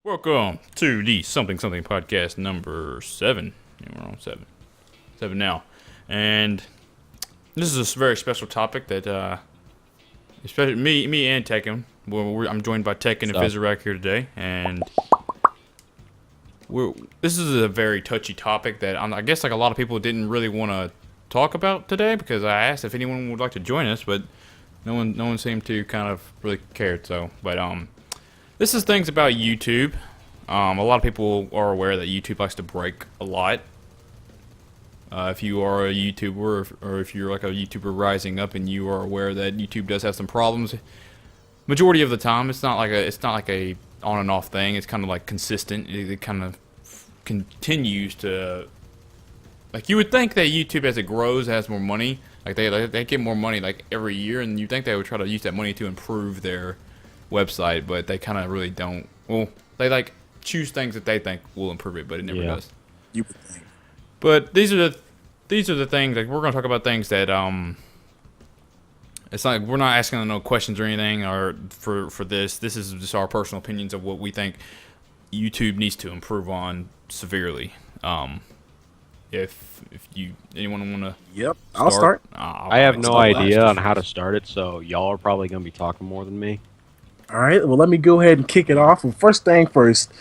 Welcome to the Something Something podcast number 7. Yeah, we're on 7. 7 now. And this is a very special topic that, especially me and Tekken, I'm joined by Tekken and Fizorak here today. And this is a very touchy topic that I guess like a lot of people didn't really want to talk about today because I asked if anyone would like to join us, but no one seemed to kind of really care. So, but this is things about YouTube. A lot of people are aware that YouTube likes to break a lot. If you are a YouTuber, or if you're like a YouTuber rising up, and you are aware that YouTube does have some problems, majority of the time it's not like a on and off thing. It's kind of like consistent. It kind of continues to, like, you would think that YouTube as it grows has more money. Like they get more money like every year, and you think they would try to use that money to improve their website, but they kind of really don't. Well, they like choose things that they think will improve it, but it never does. You would think. But these are the things, like, we're gonna talk about things that it's like we're not asking them no questions or anything or for this. This is just our personal opinions of what we think YouTube needs to improve on severely. If anyone want to, yep, I'll start. I have no idea on how to start it, so y'all are probably gonna be talking more than me. All right, well, let me go ahead and kick it off. Well, first thing first,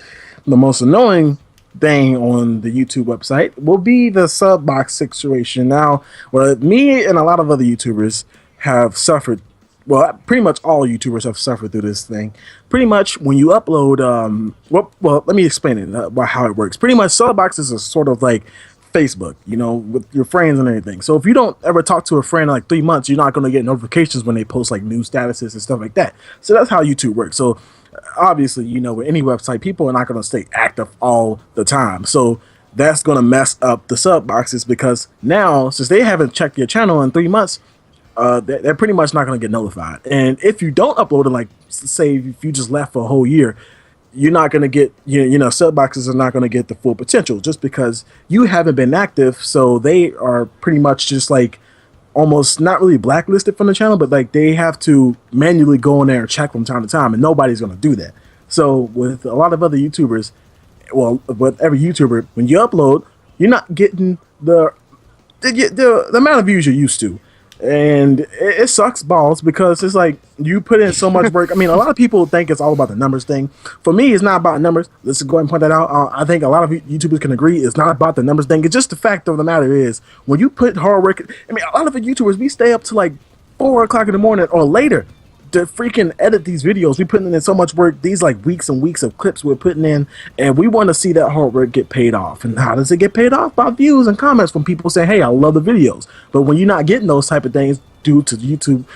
the most annoying thing on the YouTube website will be the sub box situation. Now, well, me and a lot of other YouTubers have suffered. Well, pretty much all YouTubers have suffered through this thing. Pretty much when you upload, well, let me explain it about how it works. Pretty much, sub boxes are sort of like Facebook, you know, with your friends and everything. So if you don't ever talk to a friend in like 3 months, you're not going to get notifications when they post like new statuses and stuff like that. So that's how YouTube works. So obviously, you know, with any website, people are not going to stay active all the time. So that's going to mess up the sub boxes because now, since they haven't checked your channel in 3 months, they're pretty much not going to get notified. And if you don't upload it, like say if you just left for a whole year, you're not going to get, you know, sub boxes are not going to get the full potential just because you haven't been active. So they are pretty much just like almost not really blacklisted from the channel, but like they have to manually go in there and check from time to time, and nobody's going to do that. So with a lot of other YouTubers, well, with every YouTuber, when you upload, you're not getting the amount of views you're used to. And it sucks balls because it's like you put in so much work. I mean, a lot of people think it's all about the numbers thing. For me, it's not about numbers. Let's go ahead and point that out. I think a lot of YouTubers can agree it's not about the numbers thing. It's just the fact of the matter is when you put hard work. I mean, a lot of the YouTubers, we stay up to like 4 o'clock in the morning or later to freaking edit these videos. We putting in so much work. These like weeks and weeks of clips we're putting in, and we want to see that hard work get paid off. And how does it get paid off? By views and comments from people saying, "Hey, I love the videos." But when you're not getting those type of things due to YouTube,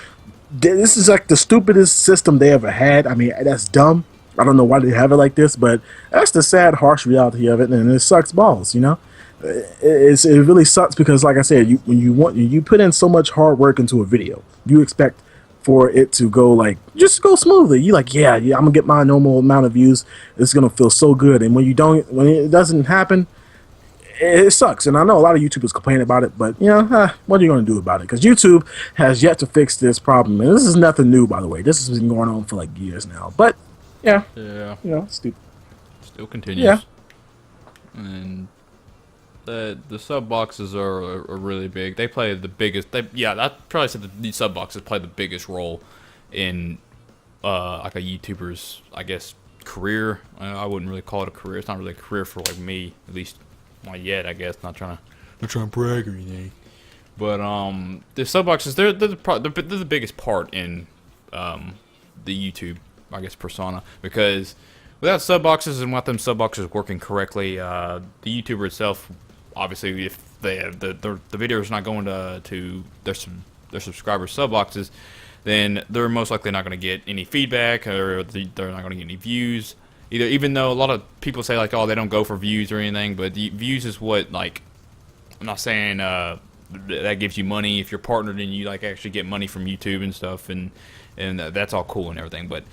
this is like the stupidest system they ever had. I mean, that's dumb. I don't know why they have it like this, but that's the sad, harsh reality of it, and it sucks balls. You know, it really sucks because, like I said, when you put in so much hard work into a video, you expect for it to go like just go smoothly. You like, yeah, I'm gonna get my normal amount of views. It's gonna feel so good. And when it doesn't happen, it sucks. And I know a lot of YouTubers complain about it, but you know, what are you gonna do about it? Because YouTube has yet to fix this problem, and this is nothing new, by the way. This has been going on for like years now. But yeah, you know, stupid. Still continues. Yeah. And the sub boxes are really big. They play the biggest. I'd probably say the sub boxes play the biggest role in like a YouTuber's, I guess, career. I wouldn't really call it a career. It's not really a career for like me, at least not yet. I guess not trying to brag or anything. But the sub boxes they're the biggest part in the YouTube, I guess, persona, because without sub boxes and without them sub boxes working correctly, the YouTuber itself, obviously, if the video is not going to their subscribers' sub boxes, then they're most likely not going to get any feedback, or they're not going to get any views. Even though a lot of people say like, oh, they don't go for views or anything, but the views is what, like, I'm not saying that gives you money. If you're partnered and you like actually get money from YouTube and stuff, and that's all cool and everything, but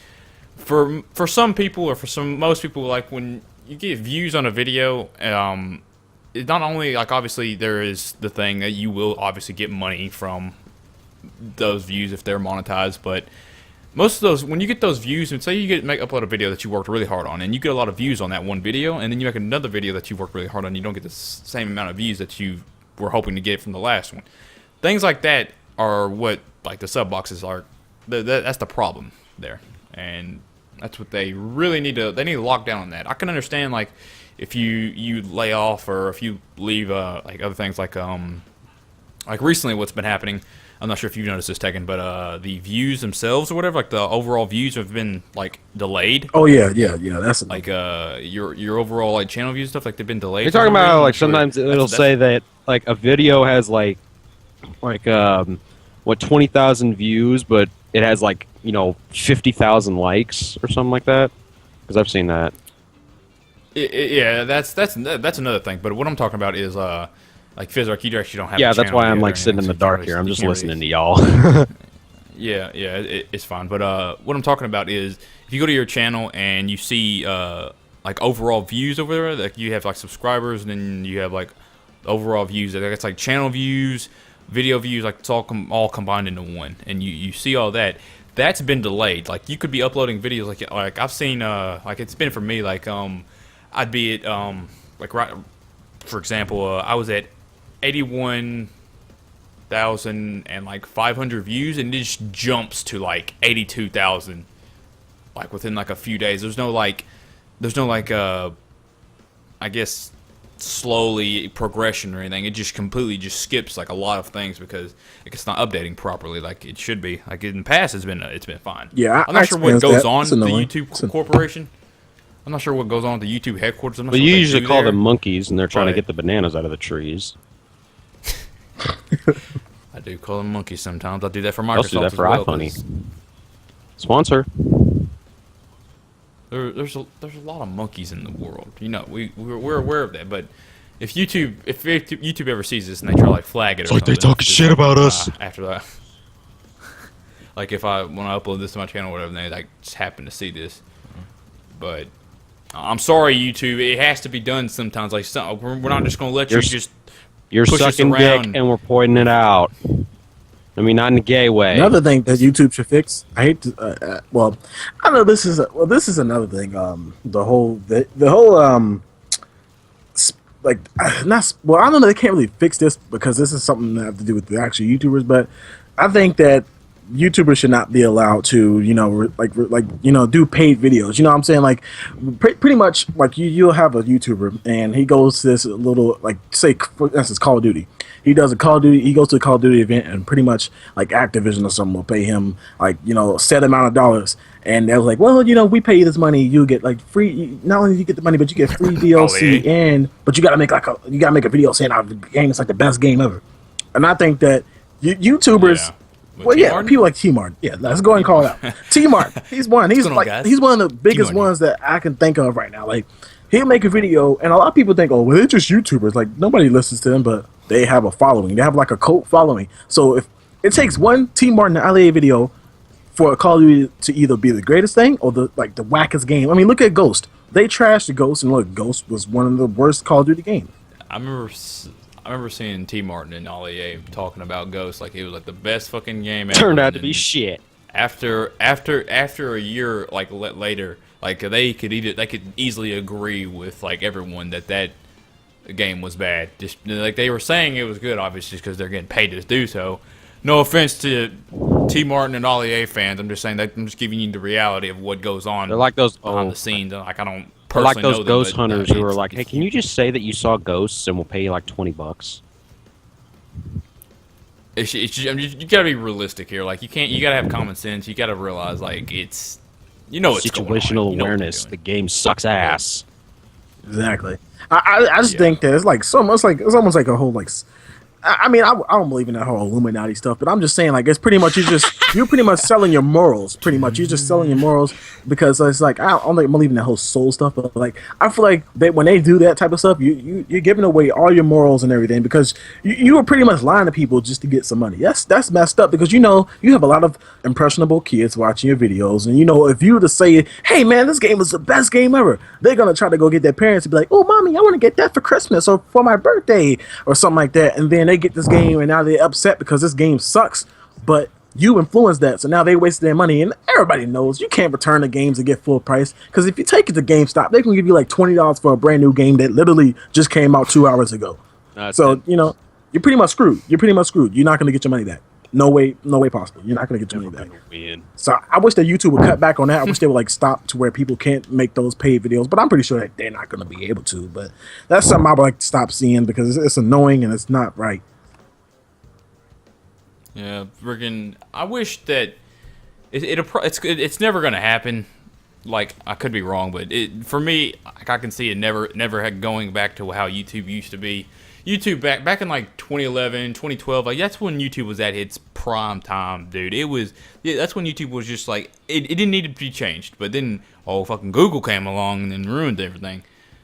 for some people, or for most people, like when you get views on a video, it not only, like, obviously there is the thing that you will obviously get money from those views if they're monetized, but most of those, when you get those views, and say you upload a video that you worked really hard on, and you get a lot of views on that one video, and then you make another video that you worked really hard on, you don't get the same amount of views that you were hoping to get from the last one. Things like that are what like the sub boxes are. That's the problem there, and that's what they really need to. They need to lock down on that. I can understand like if you lay off or if you leave like other things like recently what's been happening. I'm not sure if you've noticed this, Tekken, but the views themselves or whatever, like the overall views have been like delayed. Oh yeah. That's like your overall like channel views and stuff, like they've been delayed. You're talking about like sometimes it'll say that like a video has like 20,000 views, but it has like 50,000 likes or something like that. Because I've seen that. Yeah, that's another thing. But what I'm talking about is like Fizorak, you actually don't have. Yeah, that's why I'm like sitting in the dark here. I'm just listening to y'all. Yeah, it's fine. But what I'm talking about is if you go to your channel and you see like overall views over there, like you have like subscribers, and then you have like overall views. It's like channel views, video views, like it's all combined into one, and you see all that. That's been delayed. Like you could be uploading videos like I've seen like it's been for me like I'd be at like right for example I was at 81,500 views, and it just jumps to like 82,000 like within like a few days. There's no like I guess slowly progression or anything. It just completely just skips like a lot of things because it's not updating properly like it should be. Like in the past it's been fine. Yeah, I'm not sure what goes on the YouTube corporation. I'm not sure what goes on at the YouTube headquarters. I'm not but sure you usually call there. them monkeys, and they're trying to get the bananas out of the trees. I do call them monkeys sometimes. I do that for Microsoft. I also do that for iFunny. Sponsor. There's a lot of monkeys in the world. We're aware of that. But if YouTube ever sees this and they try to like flag it, it's like they talking shit about us after that. Like when I upload this to my channel or whatever, and they like just happen to see this. But I'm sorry, YouTube. It has to be done sometimes. Like we're not just gonna let you just. You're sucking dick and we're pointing it out. I mean, not in a gay way. Another thing that YouTube should fix. I hate to. Well, I know this is another thing. The whole like not. Well, I don't know. They can't really fix this because this is something that have to do with the actual YouTubers. But I think that YouTubers should not be allowed to, do paid videos. You know what I'm saying? Like, pretty much, like you'll have a YouTuber and he goes to this little, like, say for instance, Call of Duty. He does a Call of Duty. He goes to a Call of Duty event and pretty much like Activision or something will pay him like a set amount of dollars. And they're like, well, we pay you this money, you get like free. Not only do you get the money, but you get free DLC, but you gotta make a video saying our game is like the best game ever. And I think that YouTubers. Yeah. Well, yeah, people like T-Mart. Yeah, let's go and call it out. T-Mart, he's one. He's he's one of the biggest ones that I can think of right now. Like, he'll make a video, and a lot of people think, oh, well, they're just YouTubers. Like, nobody listens to them, but they have a following. They have like a cult following. So if it takes one T-Mart and LA video for a Call of Duty to either be the greatest thing or the wackest game. I mean, look at Ghost. They trashed the Ghost, and look, Ghost was one of the worst Call of Duty games. I remember seeing T. Martin and Ollie talking about Ghost like it was like the best fucking game ever. Turned out to be shit. After a year like later, like they could easily agree with like everyone that game was bad. Just like they were saying it was good, obviously because they're getting paid to do so. No offense to T. Martin and Ollie fans. I'm just saying that I'm just giving you the reality of what goes on. They're like those behind the scenes. Like I don't. They're like those ghost hunters who are like, hey, can you just say that you saw ghosts and we'll pay you like $20? You gotta be realistic here. Like you gotta have common sense. You gotta realize like it's situational awareness. The game sucks ass. Exactly. I just think that it's like it's almost like a whole like. I mean, I don't believe in that whole Illuminati stuff, but I'm just saying, like, it's pretty much you're pretty much selling your morals. Pretty much, you're just selling your morals because it's like I don't believe in that whole soul stuff, but like I feel like when they do that type of stuff, you're giving away all your morals and everything because you were pretty much lying to people just to get some money. That's messed up because you have a lot of impressionable kids watching your videos, and if you were to say, hey man, this game is the best game ever, they're gonna try to go get their parents and be like, oh mommy, I want to get that for Christmas or for my birthday or something like that, and then they get this game and now they're upset because this game sucks. But you influenced that, so now they wasted their money, and everybody knows you can't return the games and get full price, because if you take it to GameStop, they can give you like $20 for a brand new game that literally just came out 2 hours ago. So you know, you're pretty much screwed. You're not going to get your money back. No way possible. You're not going to get your money back. So I wish that YouTube would cut back on that. I wish they would like stop to where people can't make those paid videos, but I'm pretty sure that they're not going to be able to. But that's something I would like to stop seeing, because it's annoying and it's not right. Yeah, friggin', I wish that it's never gonna happen. Like, I could be wrong, but for me, I can see it never going back to how YouTube used to be. YouTube back in like 2011, 2012, like that's when YouTube was at its prime time, dude. That's when YouTube was just like it didn't need to be changed. But then fucking Google came along and ruined everything.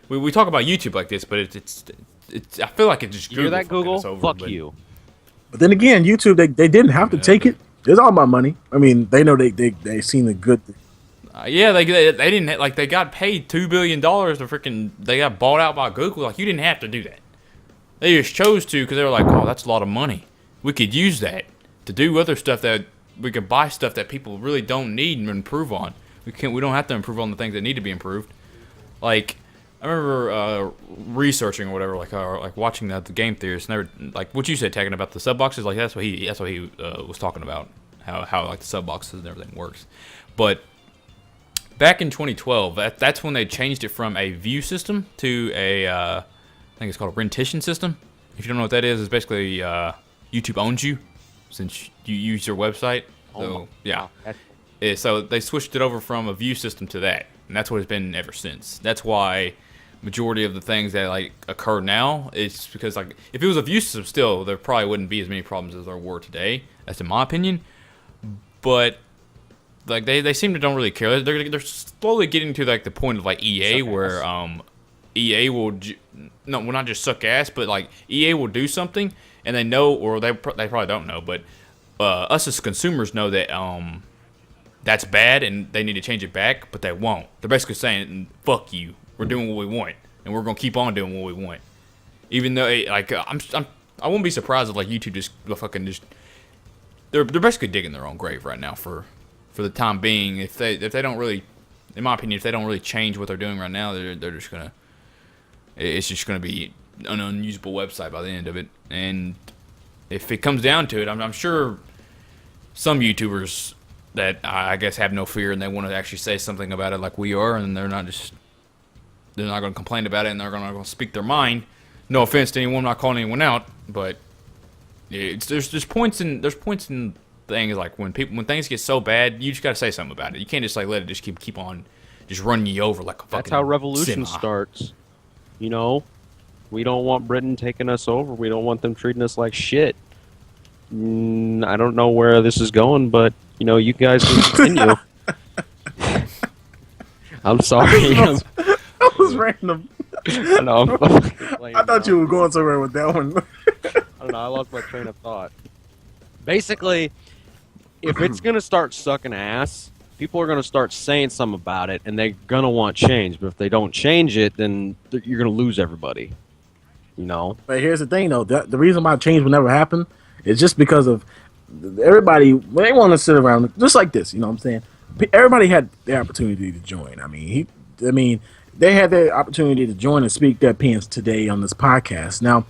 We talk about YouTube like this, but it's I feel like it just you hear that, Google? Fuck but, you. But then again, YouTube they didn't have to take it. It's all about money. I mean, they know they seen the good. Yeah, they didn't like they got paid $2 billion to they got bought out by Google. Like, you didn't have to do that. They just chose to, because they were like, oh, that's a lot of money. We could use that to do other stuff, that we could buy stuff that people really don't need and improve on. We don't have to improve on the things that need to be improved. Like, I remember researching or whatever, like watching the game theorists, and they were, like what you said, Tekken, about the sub boxes. Like that's what he was talking about, how like the sub boxes and everything works. But back in 2012, that's when they changed it from a view system to a I think it's called a rendition system. If you don't know what that is, it's basically YouTube owns you since you use your website. So yeah, so they switched it over from a view system to that, and that's what it's been ever since. That's why majority of the things that like occur now, it's because like if it was a view system still, there probably wouldn't be as many problems as there were today. That's in my opinion. But like they seem to don't really care. They're slowly getting to like the point of like EA where EA will not just suck ass, but like EA will do something and they know, or they probably don't know, but us as consumers know that that's bad and they need to change it back, but they won't. They're basically saying, fuck you. We're doing what we want, and we're gonna keep on doing what we want. Even though, like, I wouldn't be surprised if like YouTube they're basically digging their own grave right now for the time being. If they don't really, in my opinion, if they don't really change what they're doing right now, they're just gonna, it's just gonna be an unusable website by the end of it. And if it comes down to it, I'm sure some YouTubers that I guess have no fear and they want to actually say something about it, like we are, and they're not going to complain about it, and they're going to speak their mind. No offense to anyone, I'm not calling anyone out, but there's points in things like when things get so bad, you just got to say something about it. You can't just like let it just keep on just running you over like a fucking. That's how revolution starts. You know, we don't want Britain taking us over. We don't want them treating us like shit. I don't know where this is going, but you know, you guys can continue. I'm sorry. That was random. I know. I thought you were going somewhere with that one. I don't know. I lost my train of thought. Basically, if it's gonna start sucking ass, people are gonna start saying something about it, and they're gonna want change. But if they don't change it, then you're gonna lose everybody. You know. But here's the thing, though. The reason why change will never happen is just because of everybody. When they want to sit around just like this, you know what I'm saying? Everybody had the opportunity to join. I mean, they had the opportunity to join and speak their opinions today on this podcast. Now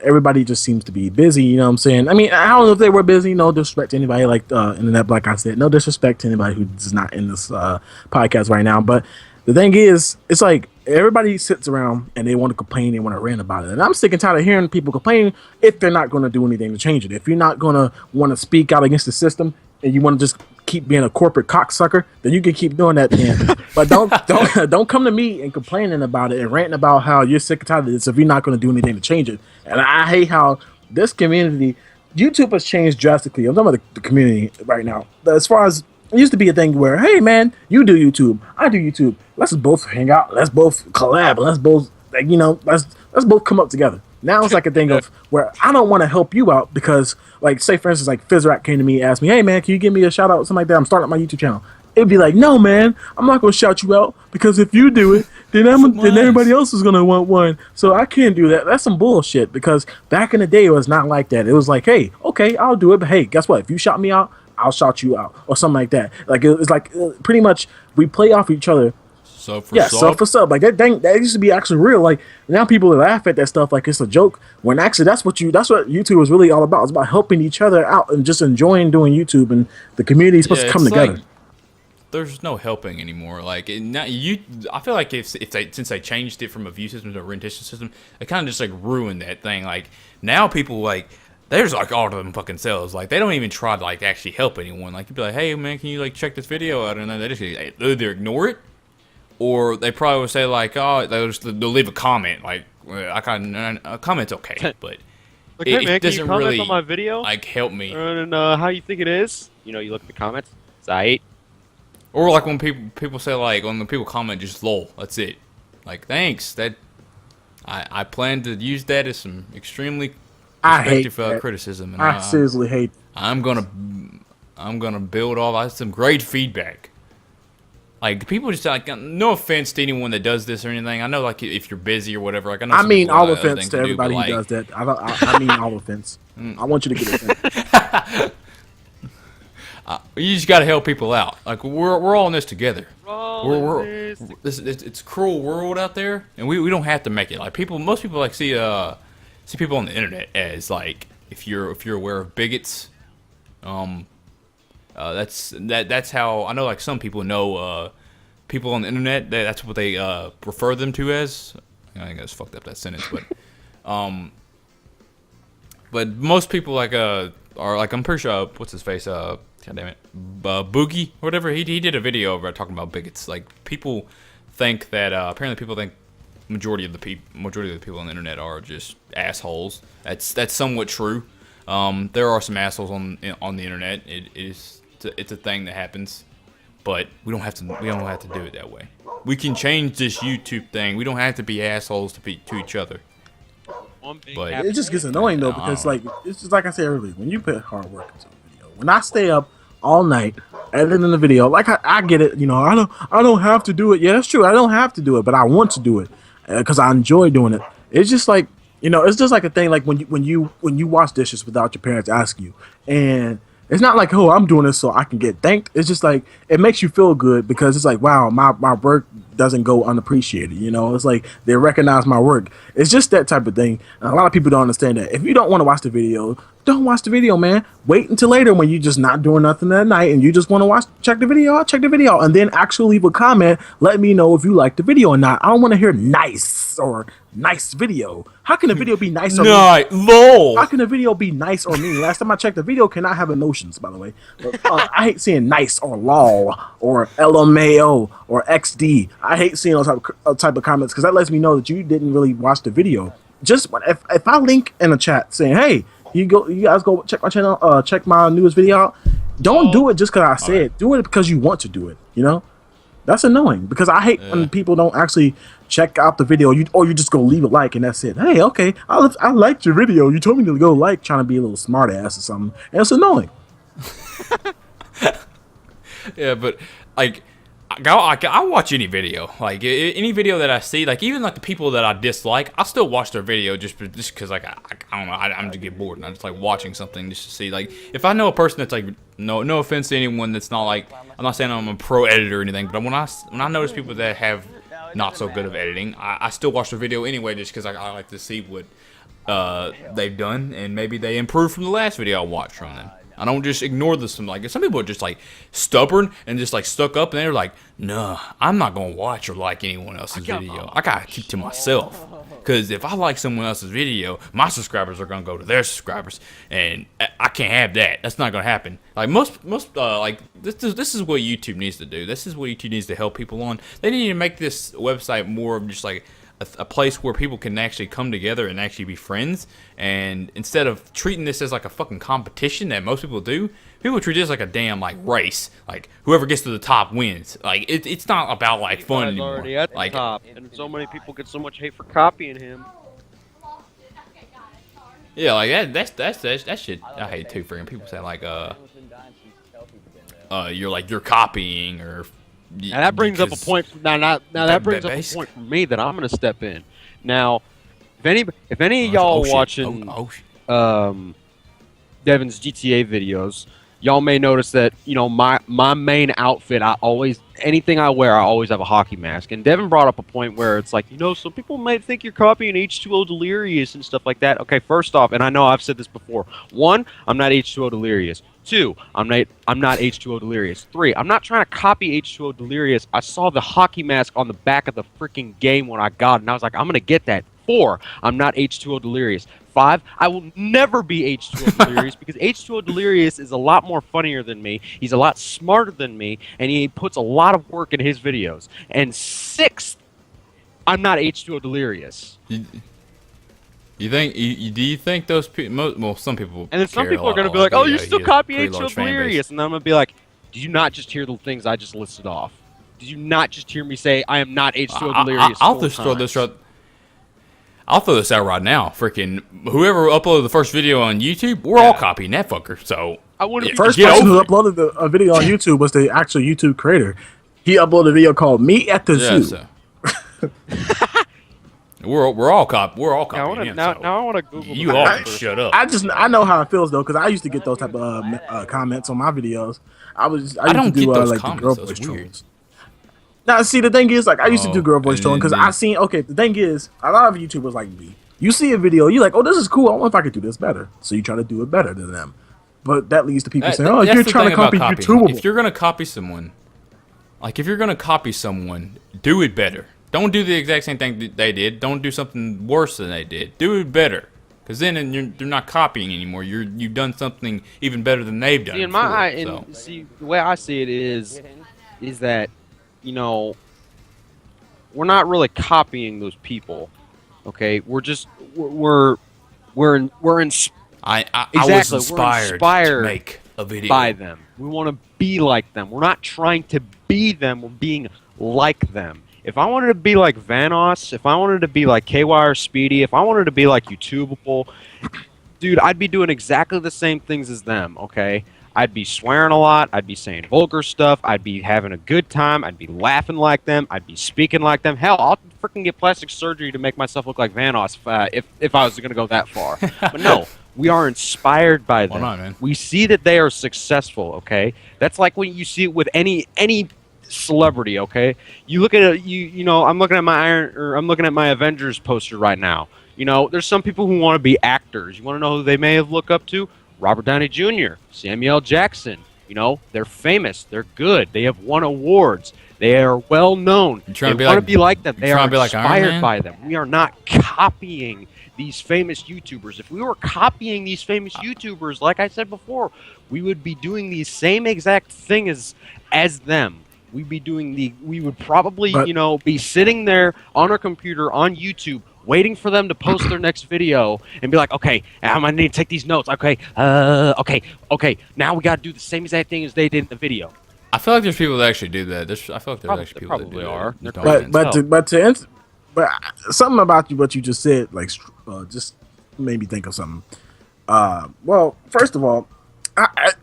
everybody just seems to be busy, you know what I'm saying? I mean, I don't know if they were busy. No disrespect to anybody, like Internet Black I said. No disrespect to anybody who's not in this podcast right now. But the thing is, it's like everybody sits around and they want to complain, they want to rant about it. And I'm sick and tired of hearing people complain if they're not going to do anything to change it. If you're not going to want to speak out against the system and you want to just keep being a corporate cocksucker, then you can keep doing that then. But don't come to me and complaining about it and ranting about how you're sick and tired of this if you're not going to do anything to change it. And I hate how this community, YouTube has changed drastically. I'm talking about the community right now. As far as it used to be a thing where, hey man, you do YouTube, I do YouTube. Let's both hang out. Let's both collab. Let's both let's both come up together. Now it's like a thing of where I don't want to help you out because, like, say for instance, like Fizorak came to me and asked me, hey man, can you give me a shout out or something like that? I'm starting up my YouTube channel. It'd be like, no man, I'm not gonna shout you out because if you do it, then everybody else is gonna want one. So I can't do that. That's some bullshit. Because back in the day, it was not like that. It was like, hey, okay, I'll do it, but hey, guess what? If you shout me out, I'll shout you out, or something like that. Like it's like pretty much we play off each other. Sub for sub. Like that used to be actually real. Like now people laugh at that stuff like it's a joke. When actually that's what YouTube is really all about. It's about helping each other out and just enjoying doing YouTube, and the community is supposed to come together. Like, there's no helping anymore. Like I feel like since they changed it from a view system to a rendition system, it kind of just like ruined that thing. Like now people like there's like all of them fucking selves. Like they don't even try to like actually help anyone. Like you'd be like, hey man, can you like check this video out? And then they just either ignore it, or they probably would say like, oh, they'll leave a comment. Like a comment's okay, but like, hey, man, it doesn't really on my video? like help me. And how you think it is? You know, you look at the comments. It's aight. Or like when people say like when the people comment just lol, that's it. Like thanks. That I plan to use that as some extremely constructive criticism. And I seriously hate. I'm gonna build off some great feedback. Like people just like no offense to anyone that does this or anything. I know like if you're busy or whatever. Like I mean all offense to everybody who does that. I mean all offense. I want you to get offended. You just got to help people out. Like we're all in this together. It's a cruel world out there, and we don't have to make it. Like most people like see people on the internet as like if you're aware of bigots. That's how I know. Like some people know people on the internet. That's what they refer them to as. I think I just fucked up that sentence, but most people like are like I'm pretty sure what's his face God damn it, Boogie or whatever. He did a video about talking about bigots. Like people think that apparently people think majority of the people on the internet are just assholes. That's somewhat true. There are some assholes on the internet. It's a thing that happens, but we don't have to do it that way. We can change this YouTube thing. We don't have to be assholes to each other. But it just gets annoying though because like it's just like I said earlier, when you put hard work into a video. When I stay up all night editing the video, like I get it, you know, I don't have to do it. Yeah, that's true. I don't have to do it, but I want to do it because I enjoy doing it. It's just like, you know, it's just like a thing like when you wash dishes without your parents asking you, and it's not like, oh, I'm doing this so I can get thanked. It's just like it makes you feel good because it's like, wow, my work doesn't go unappreciated. You know, it's like they recognize my work. It's just that type of thing. And a lot of people don't understand that. If you don't want to watch the video, don't watch the video, man. Wait until later when you're just not doing nothing that night and you just want to check the video out, check the video, and then actually leave a comment. Let me know if you like the video or not. I don't want to hear nice or nice video. How can a video be nice or mean? Lol. How can a video be nice or mean? Last time I checked, the video cannot have emotions, by the way. But, I hate seeing nice or lol or LMAO or XD. I hate seeing those type of comments because that lets me know that you didn't really watch the video. Just if I link in a chat saying, hey, you guys go check my channel, check my newest video out. Don't do it just because I said it. Do it because you want to do it. You know, that's annoying because I hate when people don't actually check out the video. Or you just go leave a like and that's it. Hey, okay, I liked your video. You told me to go like, trying to be a little smart ass or something, and it's annoying. Yeah, but like I watch any video. Like any video that I see, like even like the people that I dislike, I still watch their video just because like I don't know, I'm just get bored and I just like watching something just to see. Like if I know a person that's like no offense to anyone that's not like, I'm not saying I'm a pro editor or anything, but when I notice people that have not so good of editing, I still watch their video anyway just because I like to see what they've done and maybe they improved from the last video I watched from them. I don't just ignore this. Like some people are just like stubborn and just like stuck up, and they're like, "Nah, I'm not gonna watch or like anyone else's video. I gotta keep to myself, because if I like someone else's video, my subscribers are gonna go to their subscribers, and I can't have that. That's not gonna happen. Like most like this is what YouTube needs to do. This is what YouTube needs to help people on. They need to make this website more of just like a place where people can actually come together and actually be friends, and instead of treating this as like a fucking competition that most people do, people treat this like a damn like race. Like whoever gets to the top wins. Like it's not about like fun anymore. Already at the like top, and so many people get so much hate for copying him. Yeah, like that shit I hate too. Freaking people say like you're copying or Now that brings up a point. Now that brings up a basically- point for me that I'm going to step in. Now, if any of y'all shit. watching Oh, Devin's GTA videos, y'all may notice that my main outfit, anything I wear, I always have a hockey mask. And Devin brought up a point where it's like, some people might think you're copying H2O Delirious and stuff like that. Okay, first off, and I know I've said this before. 1, I'm not H2O Delirious. 2, I'm not H2O Delirious. 3, I'm not trying to copy H2O Delirious. I saw the hockey mask on the back of the freaking game when I got it, and I was like, I'm gonna get that. 4, I'm not H2O Delirious. 5, I will never be H2O Delirious because H2O Delirious is a lot more funnier than me. He's a lot smarter than me, and he puts a lot of work in his videos. And 6, I'm not H2O Delirious. You think? Do you think those people? Well, some people. And then some people are going to be like, "Oh, you're still copying H2O Delirious," and then I'm going to be like, "Did you not just hear the things I just listed off? Did you not just hear me say I am not H2O Delirious?" I'll just throw this out. I'll throw this out right now. Freaking whoever uploaded the first video on YouTube, we're all copying that fucker. So I wouldn't. First person who uploaded a video on YouTube was the actual YouTube creator. He uploaded a video called "Me at the Zoo." So. we're all copying. Now I want to Google. You all can shut up. I know how it feels though, because I used to get those type of comments on my videos. I used don't to do get those like comments, the girl that's voice weird. trolls. Now, see, the thing is, like, I used to do girl voice trolling because I seen. Okay, the thing is, a lot of YouTubers like me. You see a video, you're like, "Oh, this is cool. I wonder if I could do this better." So you try to do it better than them, but that leads to people saying, "Oh, you're trying to copy YouTube." If you're gonna copy someone, do it better. Don't do the exact same thing that they did. Don't do something worse than they did. Do it better, because then you're not copying anymore. You've done something even better than they've done. See, in before, my eye, see, the way I see it is that we're not really copying those people. Okay, we're I was inspired to make a video by them. We want to be like them. We're not trying to be them. We're being like them. If I wanted to be like Vanoss, if I wanted to be like KY or Speedy, if I wanted to be like YouTubeable, dude, I'd be doing exactly the same things as them, okay? I'd be swearing a lot. I'd be saying vulgar stuff. I'd be having a good time. I'd be laughing like them. I'd be speaking like them. Hell, I'll freaking get plastic surgery to make myself look like Vanoss if I was going to go that far. But no, we are inspired by them. Why not, man? We see that they are successful, okay? That's like when you see it with any celebrity, okay? You look at it, I'm looking at my Avengers poster right now. There's some people who want to be actors. You want to know who they may have looked up to? Robert Downey Jr., Samuel L. Jackson. They're famous. They're good. They have won awards. They are well known. They want to be like them. They are inspired by them. We are not copying these famous YouTubers. If we were copying these famous YouTubers, like I said before, we would be doing the same exact thing as them. We would probably, be sitting there on our computer on YouTube waiting for them to post their next video and be like, okay, I'm gonna need to take these notes. Okay, okay. Now we gotta do the same exact thing as they did in the video. I feel like there's people that actually do that. I feel like there's actually people that do are. that. But something about what you just said, like, just made me think of something. Well, first of all,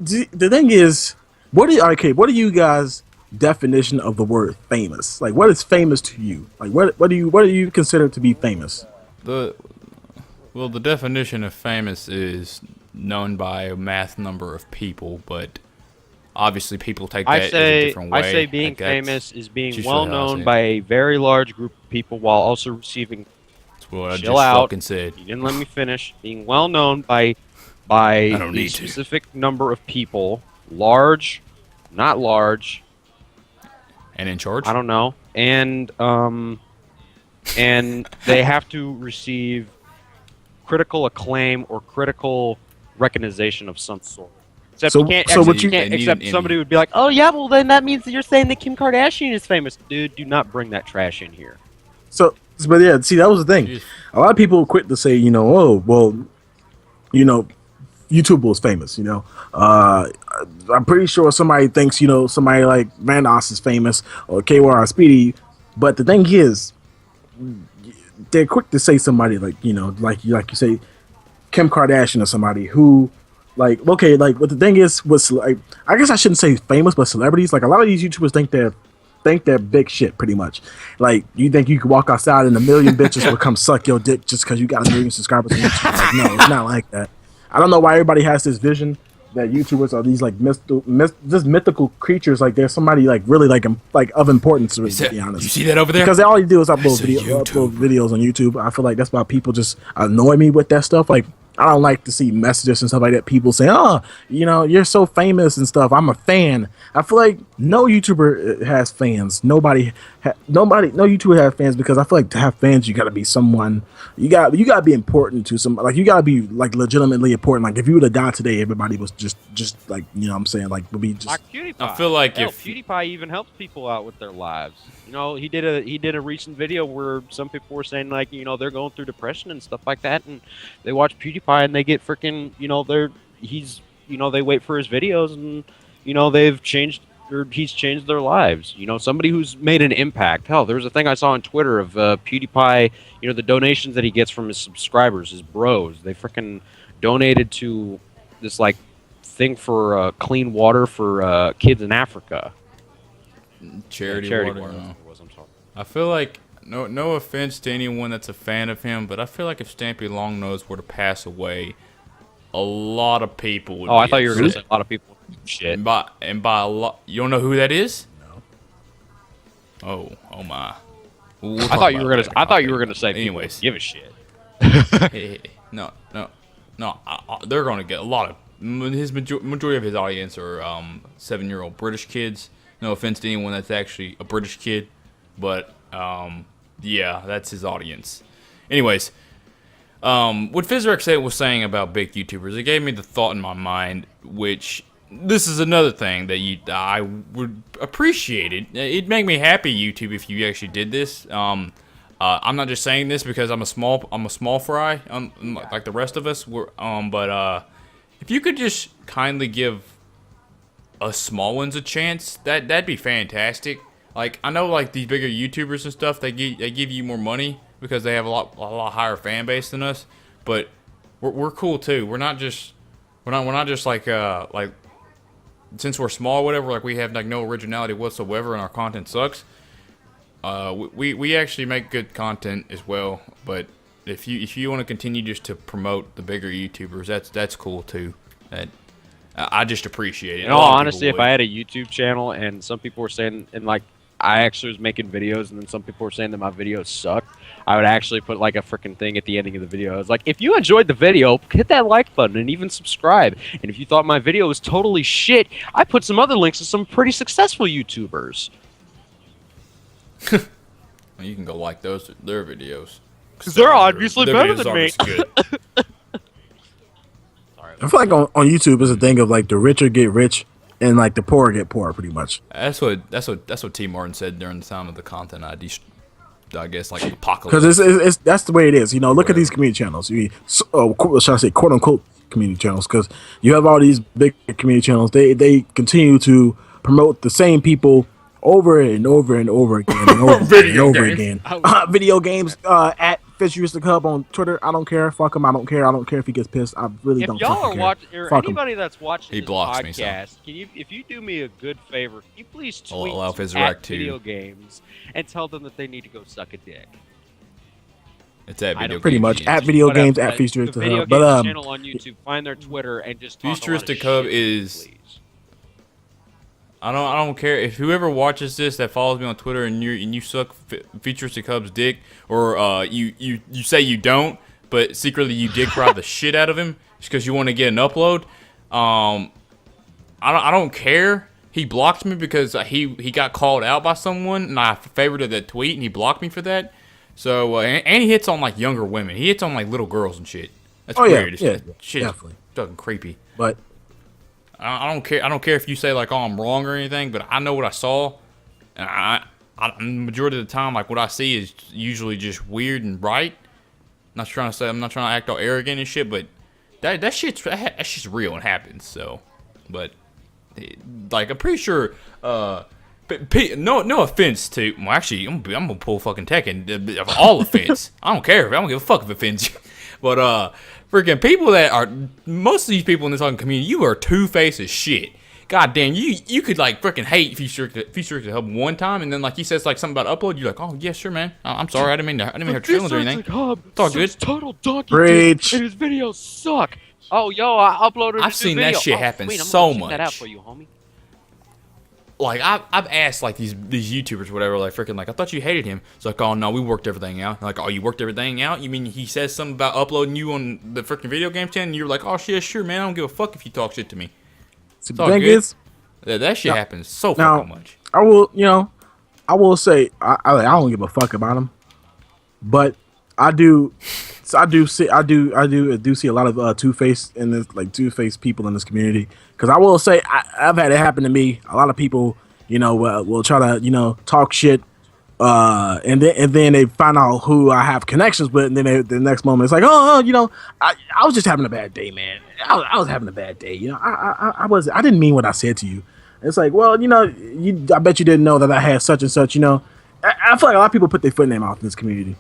the thing is, what are you guys' definition of the word famous? Like, what is famous to you? Like, what do you consider to be famous? The definition of famous is known by a math number of people, but obviously people take that as a different way. I say being famous is being well known by a very large group of people while also receiving. That's what I chill just out. fucking said. You didn't let me finish. Being well known by a specific number of people, large, not large. And in charge? I don't know. And they have to receive critical acclaim or critical recognition of some sort. Except somebody would be like, "Oh yeah, well then that means that you're saying that Kim Kardashian is famous." Dude, do not bring that trash in here. But yeah, see, that was the thing. A lot of people quit to say, oh, well, YouTube was famous, I'm pretty sure somebody thinks, somebody like Vanoss is famous or KY or Speedy, but the thing is, they're quick to say somebody like you say Kim Kardashian or somebody who, like, okay, like, what the thing is, was like, I guess I shouldn't say famous, but celebrities, like, a lot of these YouTubers think they're think they're big shit, pretty much. Like, you think you could walk outside and a million bitches will come suck your dick just because you got a million subscribers on YouTube? Like, no, it's not like that. I don't know why everybody has this vision that YouTubers are these like just mythical creatures. Like, there's somebody like really like of importance. To be honest, you see that over there? Because all you do is upload videos on YouTube. I feel like that's why people just annoy me with that stuff. Like, I don't like to see messages and stuff like that. People say, "Oh, you know, you're so famous and stuff. I'm a fan." I feel like no YouTuber has fans. No YouTuber has fans, because I feel like to have fans, you got to be someone. You got to be important to some. Like, you got to be like legitimately important. Like, if you were to die today, everybody was just like, you know what I'm saying, like, would be just like PewDiePie. I feel like if PewDiePie even helps people out with their lives. You know, he did a recent video where some people were saying, like, you know, they're going through depression and stuff like that, and they watch PewDiePie and they get freaking, you know, they wait for his videos, and, you know, he's changed their lives. You know, somebody who's made an impact. Hell, there was a thing I saw on Twitter of PewDiePie, you know, the donations that he gets from his subscribers, his bros. They freaking donated to this, like, thing for clean water for kids in Africa. Charity water. No. I'm sorry. I feel like, no offense to anyone that's a fan of him, but I feel like if Stampy Longnose were to pass away, a lot of people would. Oh, I thought you were going to say a lot of people. Shit. And by a lot, you don't know who that is? No. Oh my. I thought you were gonna say. Anyways, give a shit. No. They're gonna get a lot of his majority of his audience are 7-year-old British kids. No offense to anyone that's actually a British kid, but yeah, that's his audience. Anyways, what Fizorak was saying about big YouTubers, it gave me the thought in my mind, which this is another thing that I would appreciate it. It'd make me happy, YouTube, if you actually did this. I'm not just saying this because I'm a small fry, like the rest of us. But if you could just kindly give us small ones a chance, that'd be fantastic. Like, I know, like, these bigger YouTubers and stuff, they give you more money because they have a lot higher fan base than us. But we're cool too. We're not just like since we're small or whatever, like, we have like no originality whatsoever and our content sucks. We actually make good content as well. But if you want to continue just to promote the bigger YouTubers, that's cool too. I just appreciate it. In all honesty, if I had a YouTube channel and some people were saying, and like, I actually was making videos, and then some people were saying that my videos suck, I would actually put like a freaking thing at the ending of the video. I was like, if you enjoyed the video, hit that like button and even subscribe. And if you thought my video was totally shit, I put some other links to some pretty successful YouTubers. Well, you can go like their videos. Because they're obviously better than me. I feel like on YouTube is a thing of like the richer get rich and like the poor get poor, pretty much. That's what T. Martin said during the time of the content ID. I guess like apocalypse. Because that's the way it is. You know, look at these community channels. Should I say quote unquote community channels? Because you have all these big community channels. They continue to promote the same people over and over and over again and over again. Video games at Futuristic Hub on Twitter. I don't care. Fuck him. I don't care. I don't care if he gets pissed. I really don't. If y'all are watching, or anybody that's watching this podcast, if you do me a good favor, can you please tweet at Video Games and tell them that they need to go suck a dick? It's at Video Games. Pretty much at Video Games at Futuristic Hub. But channel on YouTube, find their Twitter and just talk Futuristic Hub is. I don't care if whoever watches this that follows me on Twitter and you suck Futuristic Hub's dick, or you say you don't, but secretly you dick ride the shit out of him just because you want to get an upload. I don't care. He blocked me because he got called out by someone and I favorited that tweet and he blocked me for that. So and he hits on like younger women. He hits on like little girls and shit. That's weird. Yeah, shit's definitely fucking creepy. But I don't care. I don't care if you say like, "Oh, I'm wrong" or anything. But I know what I saw, and I the majority of the time, like what I see is usually just weird and right. I'm not trying to act all arrogant and shit, but that shit's real and happens. So, but like I'm pretty sure. No offense to. Well, actually, I'm gonna pull fucking Tekken. Of all offense, I don't care. I don't give a fuck if it offends you. But freaking people that are most of these people in this fucking community, you are two-faced as shit. God damn, you could like freaking hate Fizorak Hub one time, and then like he says like something about upload, you're like, oh yeah, sure, man. I'm sorry, I didn't mean to hurt your feelings or anything. It's all good. Total donkey Preach. and his videos suck. Oh, yo, I uploaded. I've seen video. that shit happen so much. That out for you, homie. Like I've asked like these YouTubers or whatever, like freaking like, I thought you hated him. It's like, oh no, we worked everything out. Like, oh, you worked everything out? You mean he says something about uploading you on the freaking video game channel and you're like, oh shit, sure, man, I don't give a fuck if you talk shit to me. So the thing is, that shit happens so fucking much. I will say I don't give a fuck about him, but I do see a lot of two-faced in this, like two-faced people in this community. Because I will say I've had it happen to me. A lot of people, will try to talk shit, and then they find out who I have connections with, and then the next moment it's like, I was just having a bad day, man. I was having a bad day. I didn't mean what I said to you. It's like, well, I bet you didn't know that I had such and such. I feel like a lot of people put their foot in their mouth in this community.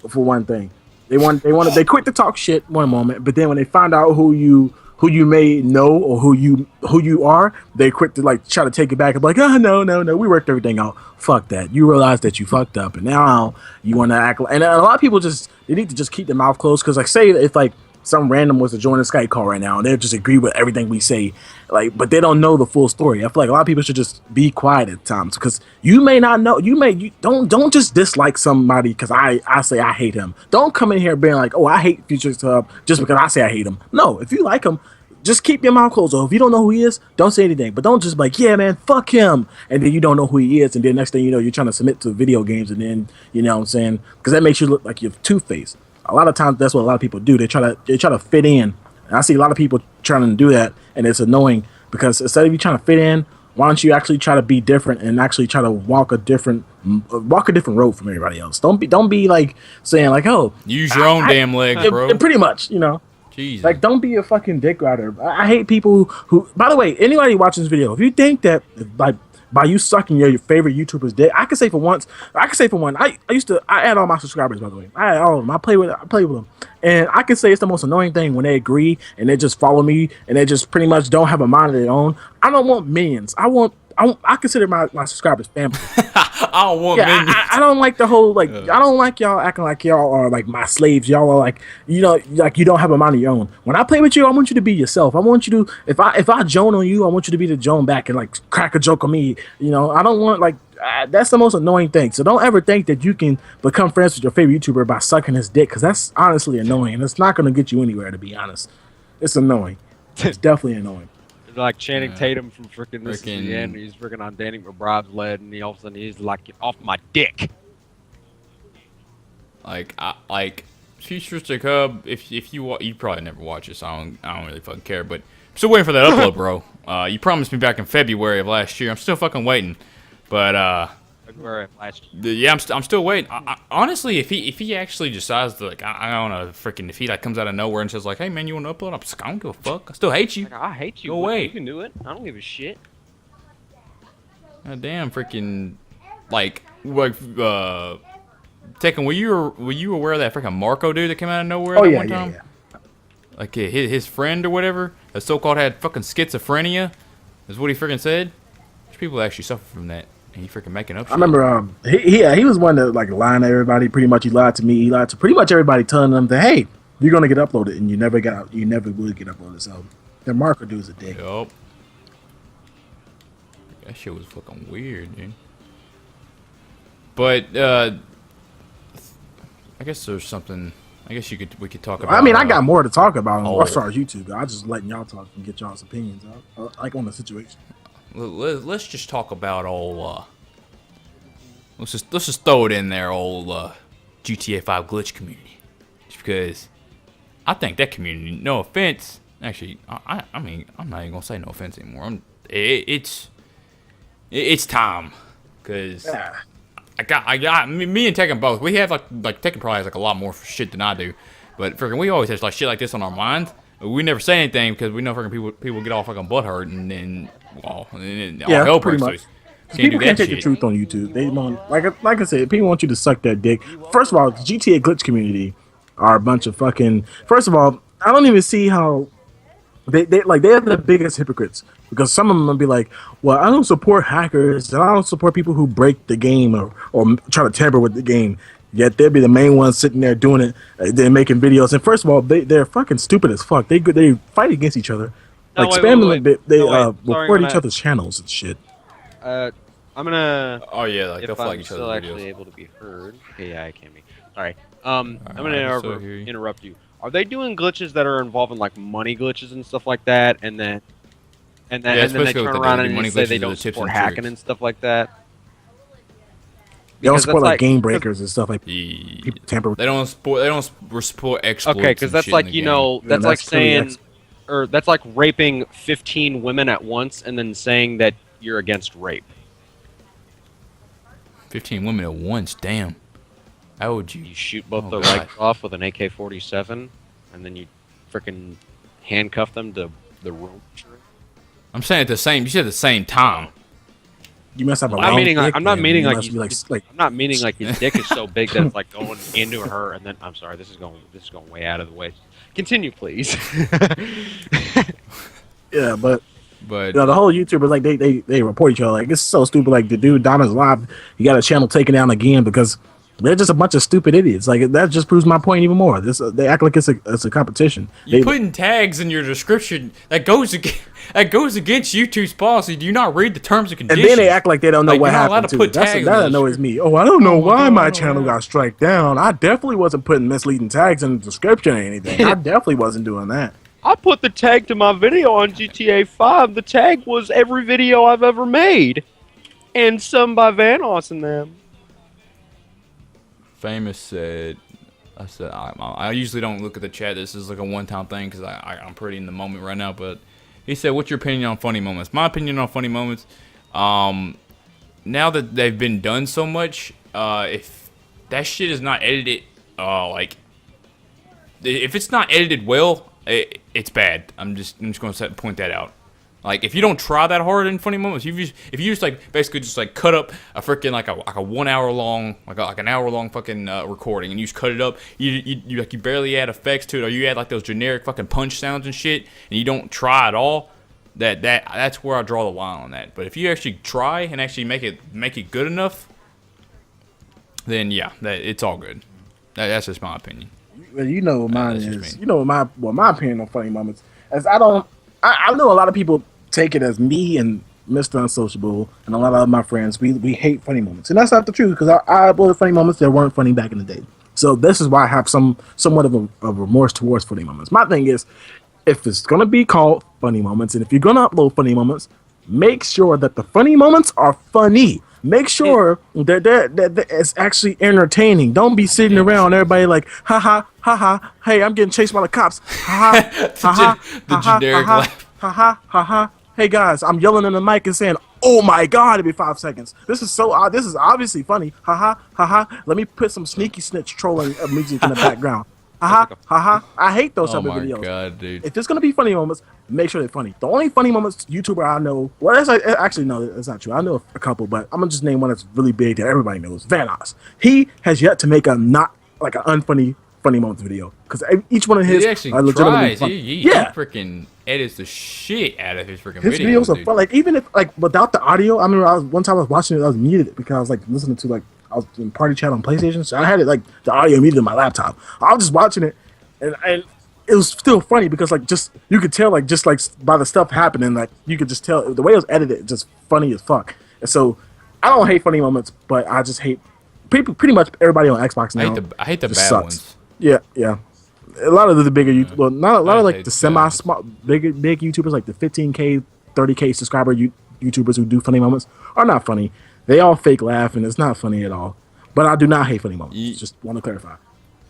For one thing, they quit to talk shit one moment, but then when they find out who you may know or who you are, they quit to like try to take it back and be like, oh no, we worked everything out. Fuck that. You realize that you fucked up, and now you want to act. And a lot of people they need to just keep their mouth closed, because like say if like some random was to join a Skype call right now and they just agree with everything we say, like, but they don't know the full story. I feel like a lot of people should just be quiet at times, because you may not know. You don't just dislike somebody because I say I hate him. Don't come in here being like, oh, I hate Fizorak Hub just because I say I hate him. No, if you like him, just keep your mouth closed. Or if you don't know who he is, don't say anything. But don't just be like, yeah, man, fuck him, and then you don't know who he is, and then next thing you know, you're trying to submit to video games, and then you know what I'm saying, because that makes you look like you're two-faced. A lot of times that's what a lot of people do. They try to fit in. And I see a lot of people trying to do that, and it's annoying, because instead of you trying to fit in, why don't you actually try to be different and actually try to walk a different road from everybody else? Don't be like saying like, oh, use your own damn legs, bro. Pretty much, Jesus. Like, don't be a fucking dick rider. I hate people who. By the way, anybody watching this video, if you think that like by you sucking your favorite YouTuber's dick, I can say for one, I add all my subscribers, by the way. I add all of them. I play with them. And I can say it's the most annoying thing when they agree and they just follow me and they just pretty much don't have a mind of their own. I don't want minions. I consider my subscribers family. I don't want minions. I don't like the whole, like, I don't like y'all acting like y'all are like my slaves. Y'all are like, like you don't have a mind of your own. When I play with you, I want you to be yourself. I want you to, if I joan on you, I want you to be the joan back and like crack a joke on me. I don't want like, that's the most annoying thing. So don't ever think that you can become friends with your favorite YouTuber by sucking his dick, because that's honestly annoying, and it's not going to get you anywhere, to be honest. It's annoying. It's definitely annoying. Like Channing Tatum from freaking This Is the End. He's freaking on Danny McBride's lead, and all of a sudden he's like, "Get off my dick!" Like Fizorak Hub. If you probably never watch this, so I don't really fucking care. But I'm still waiting for that upload, bro. You promised me back in February of last year. I'm still fucking waiting. But February of last year. Yeah, I'm still waiting. Honestly, if he actually decides to, like, I don't know, freaking, if he like comes out of nowhere and says like, hey man, you want to upload? I don't give a fuck. I still hate you. Like, I hate you. Go away. You can do it. I don't give a shit. God damn, freaking, like Tekken. Were you aware of that freaking Marco dude that came out of nowhere one time? Yeah. Like his friend or whatever, that so-called had fucking schizophrenia, is what he freaking said. There's people that actually suffer from that. And he freaking making up shit. I remember he was one that like lied to everybody. Pretty much he lied to me. He lied to pretty much everybody, telling them that, hey, you're gonna get uploaded, and you never would get uploaded. So the Marco dude's a dick. Yup. That shit was fucking weird, dude. But I guess there's something. I guess we could talk about. I mean, I got more to talk about as far as YouTube. I'm just letting y'all talk and get y'all's opinions out, like on the situation. Let's just talk about old. Let's just throw it in there, old GTA 5 glitch community, just because I think that community. No offense, actually, I mean, I'm not even gonna say no offense anymore. It's time, because I got me and Tekken both. We have like Tekken probably has like a lot more shit than I do, but freaking we always have like shit like this on our minds. We never say anything because we know freaking people get all fucking butthurt and then hell pretty much. People can't take the truth on YouTube. They want, like I said, people want you to suck that dick. First of all, the GTA glitch community are a bunch of fucking. First of all, I don't even see how they're the biggest hypocrites because some of them will be like, well, I don't support hackers and I don't support people who break the game or try to tamper with the game. Yet they'll be the main ones sitting there doing it. They're making videos, and first of all, they're fucking stupid as fuck. They fight against each other, No, like wait, spamming wait, the bit. They no, wait. Sorry, record I'm each gonna- other's channels and shit. I'm gonna. Oh yeah, like they'll If flag I'm each still other's actually videos. able to be heard. Okay, yeah, I can be. Sorry. I'm gonna I can still hear you. interrupt you. Are they doing glitches that are involving like money glitches and stuff like that, and then Yeah, and then it's they basically turn what they around do. and Money say glitches they are the don't tips support and hacking tricks. and stuff like that? They don't Because support that's like game because- breakers and stuff like Yeah. people tamper with. They don't support exploits. Okay, because and that's shit like in the you game. know Yeah, that's like that's clearly saying, or that's like raping 15 women at once and then saying that you're against rape. 15 women at once. Damn. How would you? You shoot both Oh, their God. legs off with an AK-47, and then you freaking handcuff them to the rope. I'm saying at the same. You said at the same time. You must have a I'm not long meaning like dick, I'm not man. meaning You like must you, be like I'm not meaning like your dick is so big that it's like going into her, and then I'm sorry, this is going way out of the way. Continue, please. yeah, but. But You know, the whole YouTubers like they report each other like it's so stupid. Like the dude Donna's live, he got a channel taken down again because they're just a bunch of stupid idiots. Like that just proves my point even more. They act like it's a competition. you They, putting tags in your description that goes against YouTube's policy. Do you not read the terms and and conditions? then they act like they don't know Like, what you're not allowed happened to too. put tags That in the annoys description. me. Oh, I don't know Oh my why God, my I channel don't know. got strike down. I definitely wasn't putting misleading tags in the description or anything. I definitely wasn't doing that. I put the tag to my video on GTA 5. The tag was every video I've ever made, and some by Vanoss and them. Famous said, I usually don't look at the chat. This is like a one-time thing because I'm pretty in the moment right now. But he said, "What's your opinion on funny moments?" My opinion on funny moments, now that they've been done so much, if that shit is not edited, like if it's not edited well, it's bad. I'm just going to point that out. Like if you don't try that hard in funny moments, if you just like basically just like cut up a freaking like a 1 hour long like an hour long fucking recording and you just cut it up, you barely add effects to it or you add like those generic fucking punch sounds and shit and you don't try at all, that's where I draw the line on that. But if you actually try and actually make it good enough, then yeah, it's all good. That's just my opinion. Well, you know what mine that's just is. me. You know what my opinion on funny moments. As I know a lot of people take it as me and Mr. Unsociable and a lot of my friends. We hate funny moments, and that's not the truth because I uploaded funny moments that weren't funny back in the day. So this is why I have somewhat of a remorse towards funny moments. My thing is, if it's gonna be called funny moments, and if you're gonna upload funny moments, make sure that the funny moments are funny. Make sure that it's actually entertaining. Don't be sitting around everybody like, ha ha ha ha. Hey, I'm getting chased by the cops. Ha ha ha ha. The generic laugh. Ha ha ha ha. Hey guys, I'm yelling in the mic and saying, "Oh my God!" Every 5 seconds. This is this is obviously funny. Ha ha ha ha. Let me put some sneaky snitch trolling music in the background. Ha ha ha ha. I hate those Oh type of my videos. god, dude. If there's gonna be funny moments, make sure they're funny. The only funny moments YouTuber I know, well, actually no, that's not true. I know a couple, but I'm gonna just name one that's really big that everybody knows. Vanoss. He has yet to make a not like an unfunny funny moments video because each one of his He actually are legitimately tries. funny. He Yeah, freaking edits the shit out of his freaking his videos, videos are dude. fun. Like even if like without the audio, I remember one time I was watching it, I was muted because I was like listening to like I was in party chat on PlayStation, so I had it like the audio muted in my laptop. I was just watching it, and it was still funny because like just you could tell like just like by the stuff happening, like you could just tell the way it was edited, just funny as fuck. And so I don't hate funny moments, but I just hate pretty much everybody on Xbox now. I hate the just bad sucks. ones. Yeah, yeah. A lot of the bigger YouTube, well, not a lot I of like hate the the semi small, big YouTubers, like the 15K, 30K subscriber YouTubers who do funny moments are not funny. They all fake laugh, and it's not funny at all. But I do not hate funny moments. Just want to clarify.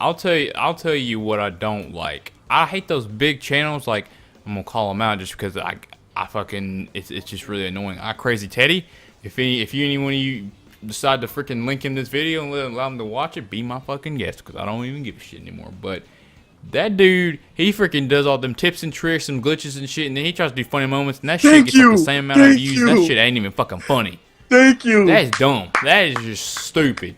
I'll tell you what I don't like. I hate those big channels. Like I'm gonna call them out just because I fucking it's just really annoying. Crazy Teddy. If anyone of you decide to freaking link him this video and allow him to watch it, be my fucking guest because I don't even give a shit anymore. But that dude, he freaking does all them tips and tricks and glitches and shit, and then he tries to do funny moments, and that shit gets like the same amount of views. And that shit ain't even fucking funny. Thank you. That's dumb. That is just stupid.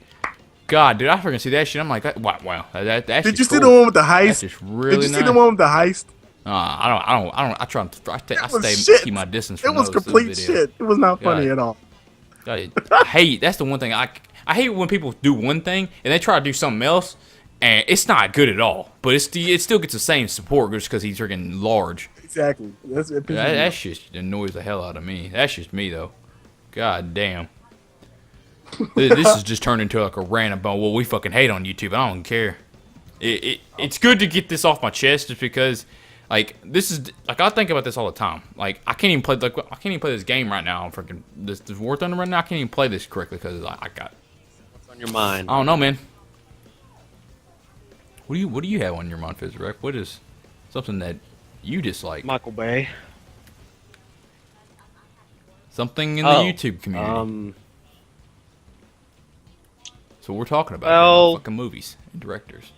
God, dude, I freaking see that shit. I'm like, wow. That's Did you just see cool. the one with the heist? That's just really Did you see nice. the one with the heist? I try to. I was stay shit. keep my distance It from was those complete videos. shit. It was not funny God. at all. I hate. That's the one thing I hate when people do one thing and they try to do something else, and it's not good at all. But it still gets the same support just because he's freaking large. Exactly. That's it. That shit annoys the hell out of me. That's just me though. God damn. This is just turned into like a rant about what we fucking hate on YouTube. I don't care. It's good to get this off my chest just because, like, this is like I think about this all the time. Like I can't even play this game right now. Freaking this War Thunder right now. I can't even play this correctly because I got. What's on your mind? I don't know, man. What do you have on your mind, Fizorak? What is something that you dislike? Michael Bay. Something in the YouTube community. So we're talking about fucking movies and directors.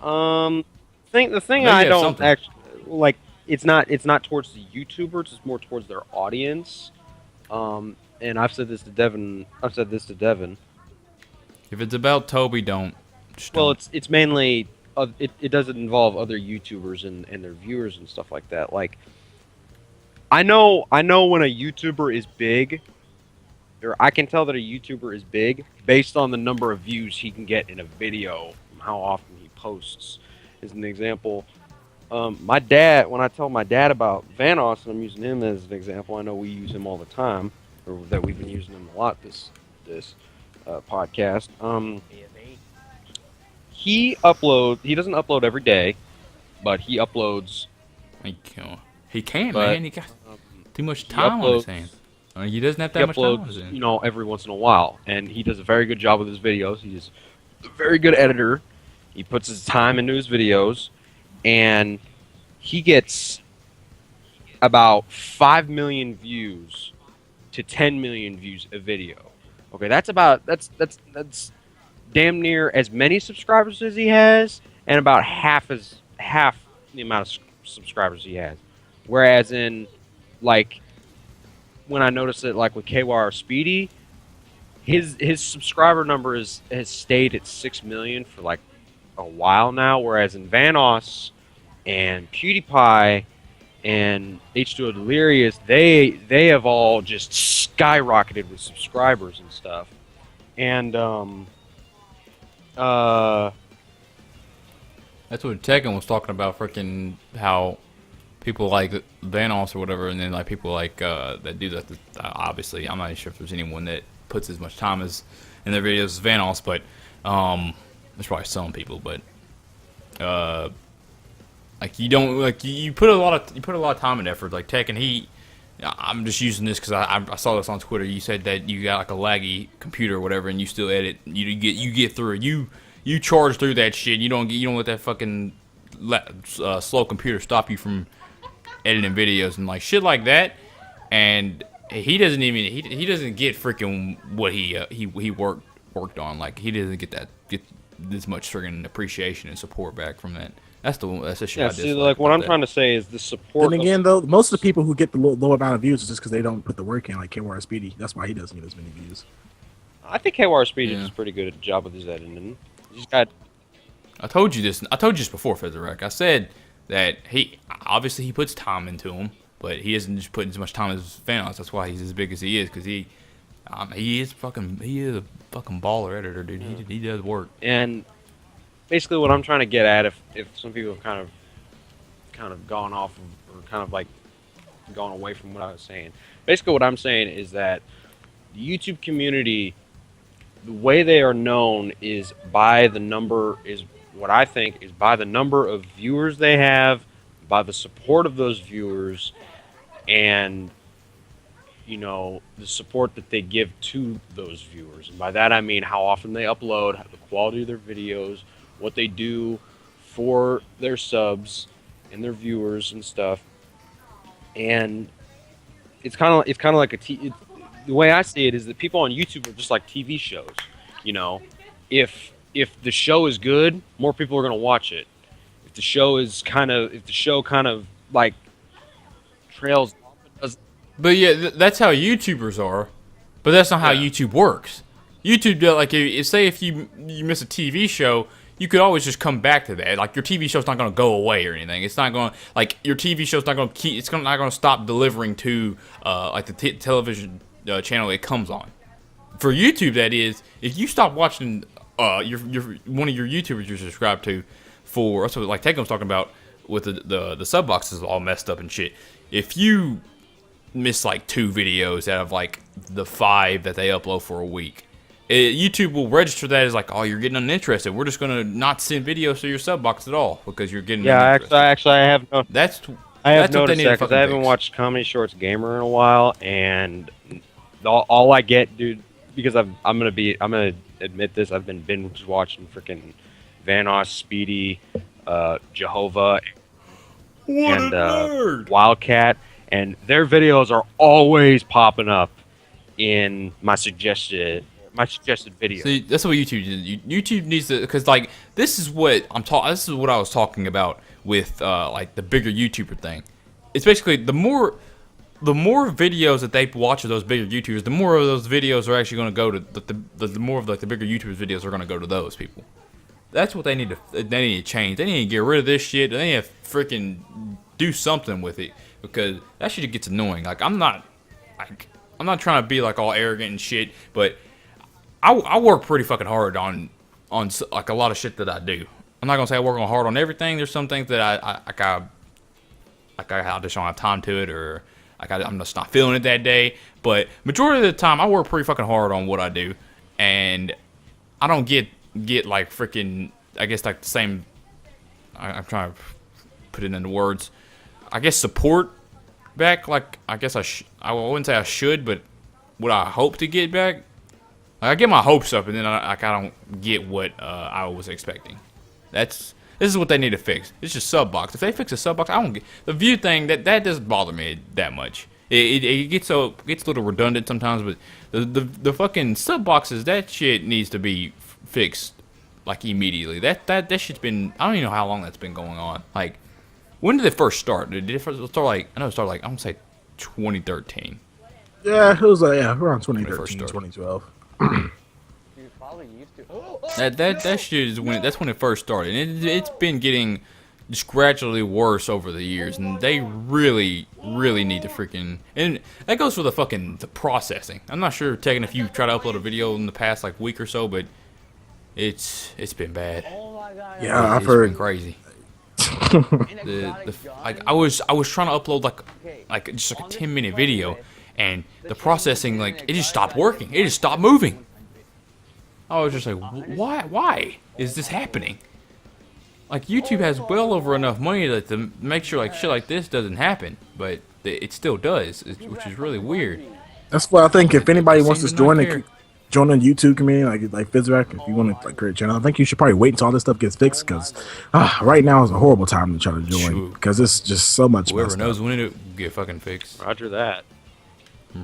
The thing Maybe I you have don't something. actually like. It's not towards the YouTubers. It's more towards their audience. And I've said this to Devin. If it's about Toby, don't. Well, it's mainly it doesn't involve other YouTubers and their viewers and stuff like that. Like, I know when a YouTuber is big, or I can tell that a YouTuber is big based on the number of views he can get in a video, how often he posts. As an example, my dad, when I tell my dad about Vanoss, and I'm using him as an example, I know we use him all the time, or that we've been using him a lot this podcast. He doesn't upload every day, but he uploads. He can't, But, man. He got too much time on his hands. He doesn't have that much time on his He hands. uploads, every once in a while, and he does a very good job with his videos. He's a very good editor. He puts his time into his videos, and he gets about 5 million views to 10 million views a video. Okay, that's damn near as many subscribers as he has, and about half the amount of subscribers he has. Whereas in, like, when I noticed it, like with KYR Speedy, his subscriber number has stayed at 6 million for like a while now. Whereas in Vanoss and PewDiePie and H2O Delirious, they have all just skyrocketed with subscribers and stuff. And That's what Tekken was talking about. Freaking how people like Vanoss or whatever, and then like people like that do that. Obviously, I'm not sure if there's anyone that puts as much time as in their videos as Vanoss, but there's probably some people. But like you don't like you put a lot of time and effort. Like Tekken, I'm just using this because I saw this on Twitter. You said that you got like a laggy computer or whatever, and you still edit. You get through it. You charge through that shit. You don't let that fucking slow computer stop you from editing videos and like shit like that. And he doesn't get freaking what he worked on. Like he doesn't get this much freaking appreciation and support back from that. That's the shit. yeah, I see, dislike like what about I'm that. trying to say is the support. Then again, though, most of the people who get the low amount of views is just because they don't put the work in, like KYR Speedy. That's why he doesn't get as many views. I think KYR Speedy Yeah. does a pretty good job with his editing. He's got. I told you this. I told you this before, Fizorak. I said that he puts time into him, but he isn't just putting as much time as Vanoss. That's why he's as big as he is, because he is a fucking baller editor, dude. He does work. And basically, what I'm trying to get at, if some people have kind of gone off of, or kind of like gone away from what I was saying, basically what I'm saying is that the YouTube community, the way they are known is by the number of viewers they have, by the support of those viewers, and the support that they give to those viewers. And by that I mean how often they upload, the quality of their videos, what they do for their subs and their viewers and stuff. And it's kind of like the way I see it is that people on YouTube are just like TV shows. If the show is good, more people are going to watch it. If the show kind of like trails off, it doesn't. But yeah, that's how YouTubers are. But that's not how YouTube works. YouTube, like, say if you miss a TV show, you could always just come back to that. Like your TV show's not gonna go away or anything. It's not gonna like your TV show's not gonna keep. It's not gonna stop delivering to like the television channel it comes on. For YouTube, that is, if you stop watching your one of your YouTubers you're subscribed to, for that's what like Tekken was talking about with the sub boxes all messed up and shit. If you miss like 2 videos out of like the 5 that they upload for a week, YouTube will register that as like, oh, you're getting uninterested. We're just gonna not send videos to your sub box at all because you're getting uninterested. Actually, I have no. I have noticed that because I haven't fix. watched Comedy Shorts Gamer in a while, and all I get, dude, because I'm gonna admit this, I've been binge watching freaking Vanoss, Speedy, Jehovah, and Wildcat, and their videos are always popping up in my suggested videos. See, that's what YouTube does. YouTube needs to, because like this is what This is what I was talking about with like the bigger YouTuber thing. It's basically the more videos that they watch of those bigger YouTubers, the more of those videos are actually going to go to the more of like the bigger YouTubers videos are going to go to those people. That's what they need to change. They need to get rid of this shit. They need to freaking do something with it because that shit gets annoying. Like I'm not trying to be like all arrogant and shit, but I work pretty fucking hard on like a lot of shit that I do. I'm not gonna say I work hard on everything. There's some things that I just don't have time to it, or I'm just not feeling it that day. But majority of the time, I work pretty fucking hard on what I do, and I don't get like freaking, I guess like the same. I'm trying to put it into words. I guess support back. Like I guess I wouldn't say I should, but what I hope to get back. Like, I get my hopes up, and then I don't get what I was expecting. This is what they need to fix. It's just sub box. If they fix a sub box, I don't get the view thing. That doesn't bother me that much. It gets a little redundant sometimes, but the fucking sub boxes, that shit needs to be fixed like immediately. That shit's been, I don't even know how long that's been going on. Like, when did it first start? Did it first start like, I know it started like, I'm gonna say 2013. Yeah, it was like around 2013, 2012. That shit is that's when it first started. And it's been getting just gradually worse over the years, and they really need to freaking, and that goes for the processing. I'm not sure, Tekken, if you try to upload a video in the past like week or so, but it's been bad. Yeah, I've heard. It's been crazy. Like I was trying to upload like just like a 10-minute video, and the processing, like, it just stopped working. It just stopped moving. I was just like, why is this happening? Like, YouTube has well over enough money to make sure like shit like this doesn't happen, but it still does, which is really weird. That's why I think if anybody wants to join the YouTube community, like Fizorak, if you want to like create a channel, I think you should probably wait until all this stuff gets fixed, because right now is a horrible time to try to join, because it's just so much. Whoever knows when it'll get fucking fixed. Roger that.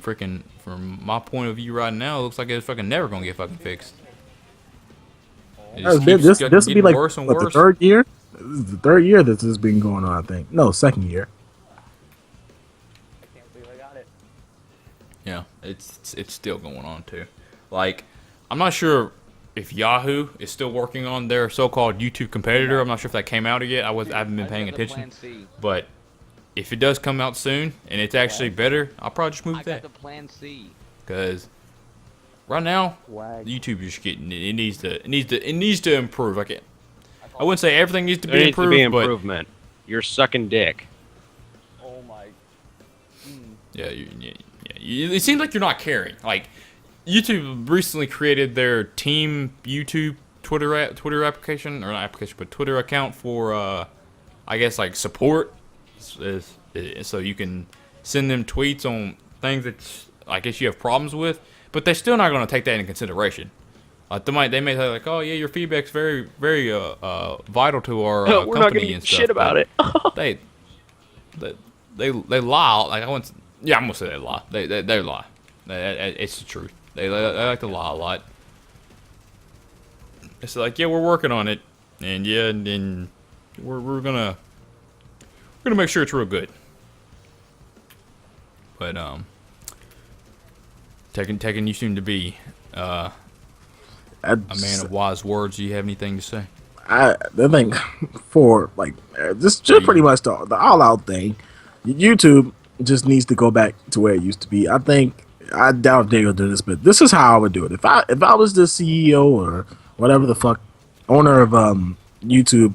From my point of view right now, it looks like it's fucking never gonna get fucking fixed. This will be like worse and what, worse. the third year? This is the third year that this has been going on, I think. No, second year. I can't believe I got it. Yeah, it's still going on too. Like, I'm not sure if Yahoo is still working on their so-called YouTube competitor. I'm not sure if that came out yet. I haven't been paying attention. But if it does come out soon and it's actually better, I'll probably just move that. Plan C. Because right now, YouTube is getting it. It needs to improve. Like, I wouldn't say everything needs to be improved, but improvement. You're sucking dick. Oh my. Yeah, it seems like you're not caring. Like, YouTube recently created their Team YouTube Twitter application, or not application, but Twitter account for, I guess, like, support. So you can send them tweets on things that I guess you have problems with, but they're still not going to take that into consideration. They may say like, oh yeah, your feedback's very vital to our We're company not gonna and give stuff. shit about it. they lie. Like, I'm gonna say they lie. They lie. It's the truth. They like to lie a lot. It's like, yeah, we're working on it, and yeah, and we're gonna make sure it's real good. But Tekken, you seem to be a man of wise words. Do you have anything to say? the thing for like just pretty much the all out thing. YouTube just needs to go back to where it used to be. I doubt they'll do this, but this is how I would do it. If I was the CEO or whatever the fuck owner of YouTube,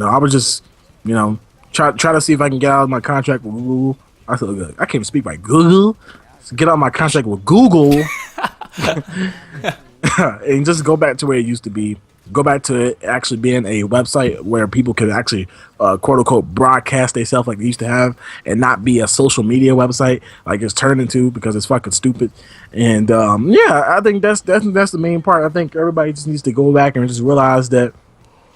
I would just try to see if I can get out of my contract with Google. I feel good. I can't even speak by Google. So get out of my contract with Google and just go back to where it used to be. Go back to it actually being a website where people could actually quote unquote broadcast themselves like they used to have, and not be a social media website like it's turned into because it's fucking stupid. And I think that's the main part. I think everybody just needs to go back and just realize that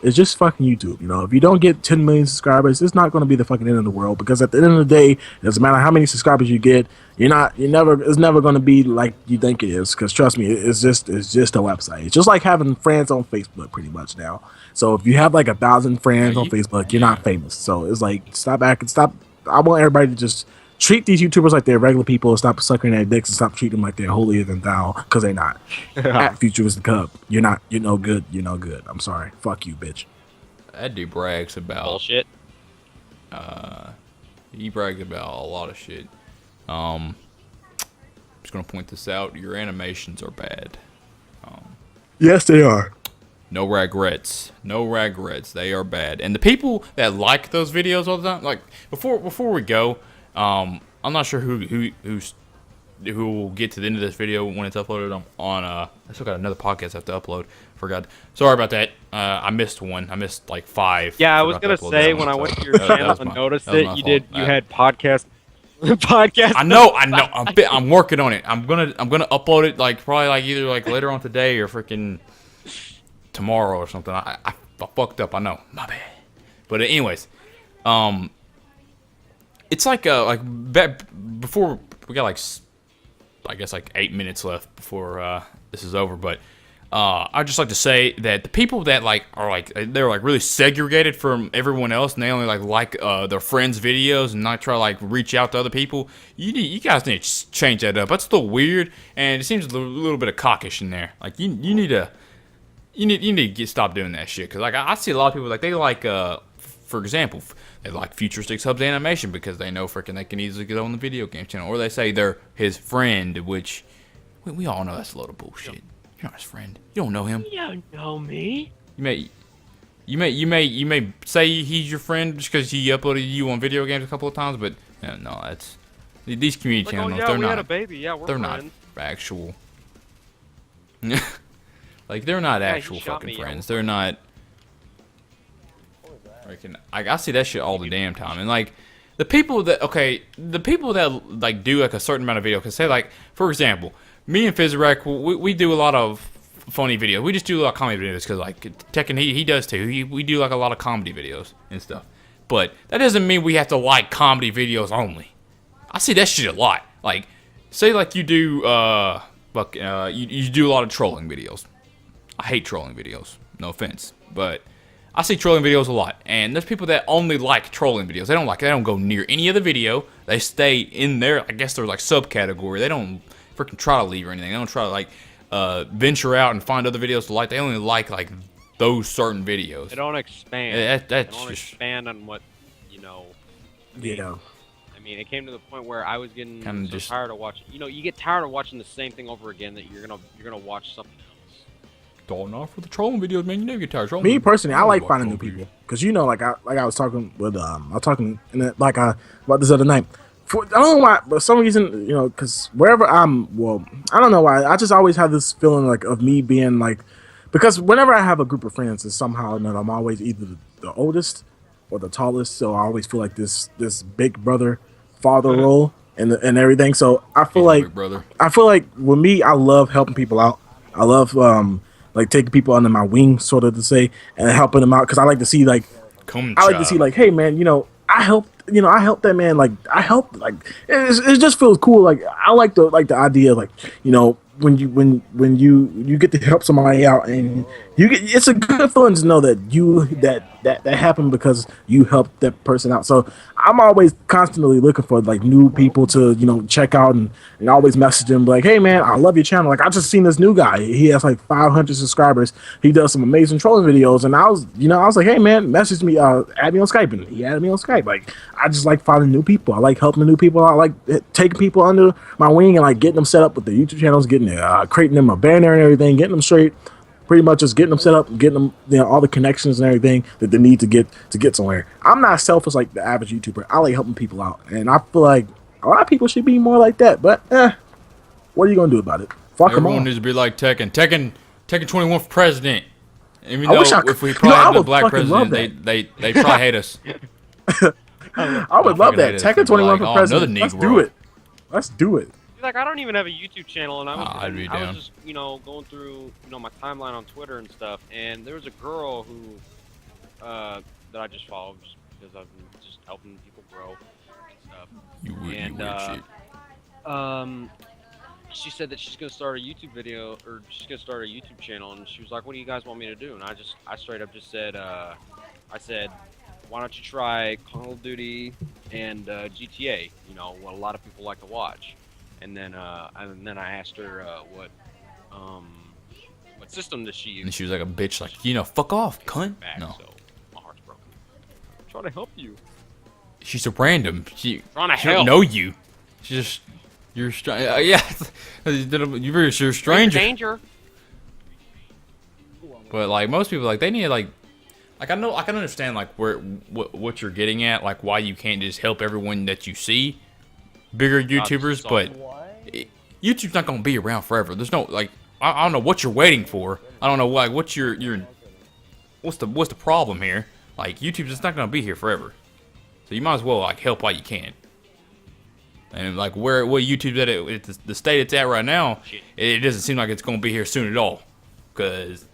it's just fucking YouTube. If you don't get 10 million subscribers, it's not going to be the fucking end of the world, because at the end of the day, it doesn't matter how many subscribers you get, it's never going to be like you think it is, because trust me, it's just a website. It's just like having friends on Facebook pretty much now. So if you have like 1,000 friends on Facebook, you're not famous. So it's like, stop. I want everybody to just treat these YouTubers like they're regular people, and stop sucking their dicks, and stop treating them like they're holier than thou, because they're not. At Futuristic Cub, you're no good. You're no good. I'm sorry. Fuck you, bitch. That dude brags about Bullshit. He brags about a lot of shit. I'm just gonna point this out. Your animations are bad. Yes, they are. No regrets. No regrets. They are bad. And the people that like those videos all the time, like before we go, I'm not sure who will get to the end of this video when it's uploaded on I still got another podcast I have to upload. Forgot. Sorry about that. I missed one. I missed like 5. Yeah, I was gonna say when I went to your channel and noticed it, you had podcast. I know. I'm working on it. I'm gonna upload it probably either later on today or freaking tomorrow or something. I fucked up. I know. My bad. But anyways, it's before we got I guess 8 minutes left before this is over. But I'd just like to say that the people that are they're really segregated from everyone else, and they only like their friends' videos and not try to reach out to other people. You guys need to change that up. That's a little weird, and it seems a little bit of cockish in there. You need to stop doing that shit, because I see a lot of people they for example, they like Futuristic Subs animation because they know freaking they can easily get on the video game channel, or they say they're his friend, which we all know that's a load of bullshit. You're not his friend. You don't know him. You don't know me. You may say he's your friend just because he uploaded you on video games a couple of times, but no, that's these community channels. Oh, yeah, they're we not. had a baby. Yeah, we're they're friends. not actual. They're not actual fucking friends. They're not. I see that shit all the damn time, and the people that do a certain amount of video, cause say for example, me and Fizorak, we do a lot of funny videos. We just do a lot of comedy videos because Tekken he does too. We do a lot of comedy videos and stuff, but that doesn't mean we have to like comedy videos only. I see that shit a lot. Say you do you do a lot of trolling videos. I hate trolling videos. No offense, but I see trolling videos a lot, and there's people that only like trolling videos. They don't go near any other video. They stay in there. I guess they're subcategory. They don't freaking try to leave or anything. They don't try to venture out and find other videos to like. They only like those certain videos. They don't expand. They don't expand on what I mean, it came to the point where I was getting tired of watching. You get tired of watching the same thing over again that you're gonna watch something else. Starting off with the trolling videos, man. You never get tired of trolling. Me personally, I like finding new people, because I was talking with I was talking about this other night. I don't know why, but for some reason, because wherever I don't know why. I just always have this feeling of me being because whenever I have a group of friends, it's somehow or another I'm always either the oldest or the tallest, so I always feel like this big brother father role and everything. So I feel with me, I love helping people out. I love taking people under my wing, sort of to say, and helping them out, because I like to see hey man, I helped that man, I helped, it just feels cool. I like the idea when you get to help somebody out and it's a good feeling to know that that happened because you helped that person out. So I'm always constantly looking for like new people to check out and always message them like, hey man, I love your channel. Like I just seen this new guy. He has like 500 subscribers. He does some amazing trolling videos, and I was like, hey man, message me, add me on Skype, and he added me on Skype. Like I just like finding new people. I like helping new people. I like taking people under my wing and like getting them set up with their YouTube channels, creating them a banner and everything, getting them straight. Pretty much just getting them set up, getting them all the connections and everything that they need to get somewhere. I'm not selfish like the average YouTuber. I like helping people out, and I feel like a lot of people should be more like that. But what are you gonna do about it? Fuck them all. Everyone needs to be like Tekken. Tekken 21 for president. Even I though wish if we probably had a black president, they probably hate us. I would love that. Tekken 21 for president. Let's do it. Let's do it. Like, I don't even have a YouTube channel, and I I'd be was down. just, going through, my timeline on Twitter and stuff, and there was a girl who, that I just followed just because I've been just helping people grow and stuff. You weird shit. She said that she's gonna start a YouTube video, or she's gonna start a YouTube channel, and she was like, "What do you guys want me to do?" And I straight up just said, I said, "Why don't you try Call of Duty and GTA? What a lot of people like to watch." And then I asked her what system does she use? And she was like a bitch, like, fuck off, cunt. Back, No. So my heart's broken. I'm trying to help you. She's a random. She Trying to don't help. know you. She's just, you're yeah. You're a stranger. Danger. But like most people, like they need like I can understand like what you're getting at, like why you can't just help everyone that you see, bigger YouTubers, but YouTube's not gonna be around forever. There's no like I don't know what you're waiting for. I don't know like what's what's the problem here? Like YouTube's just not gonna be here forever, so you might as well like help while you can. And like what YouTube's at the state it's at right now, it doesn't seem like it's gonna be here soon at all, because it's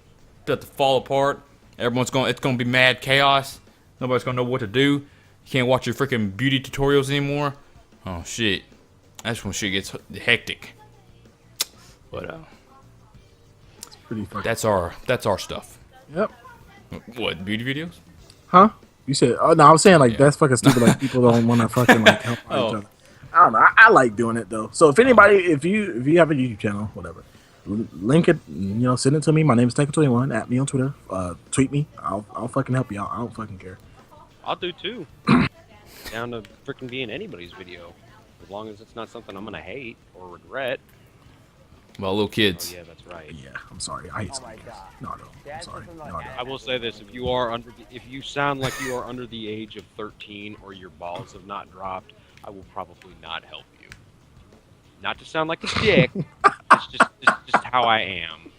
about to fall apart. It's gonna be mad chaos. Nobody's gonna know what to do. You can't watch your freaking beauty tutorials anymore. Oh shit, that's when shit gets hectic. But It's pretty fucking. that's our stuff. Yep. What, beauty videos? Huh? You said? Oh no, I was saying like Yeah. that's fucking stupid. Like people don't want to fucking like help each Oh. other. I don't know. I like doing it though. So if anybody, if you have a YouTube channel, whatever, link it. Send it to me. My name is Tekken21. At me on Twitter. Tweet me. I'll fucking help you out. I don't fucking care. I'll do too. Down to freaking be in anybody's video, as long as it's not something I'm gonna hate or regret. Well, little Oh kids. yeah, that's right. Yeah, I'm sorry. I hate Oh my Squid God. No, I'm That's sorry. something No, like I will say this: if you sound like you are under the age of 13 or your balls have not dropped, I will probably not help you. Not to sound like a dick. It's just how I am.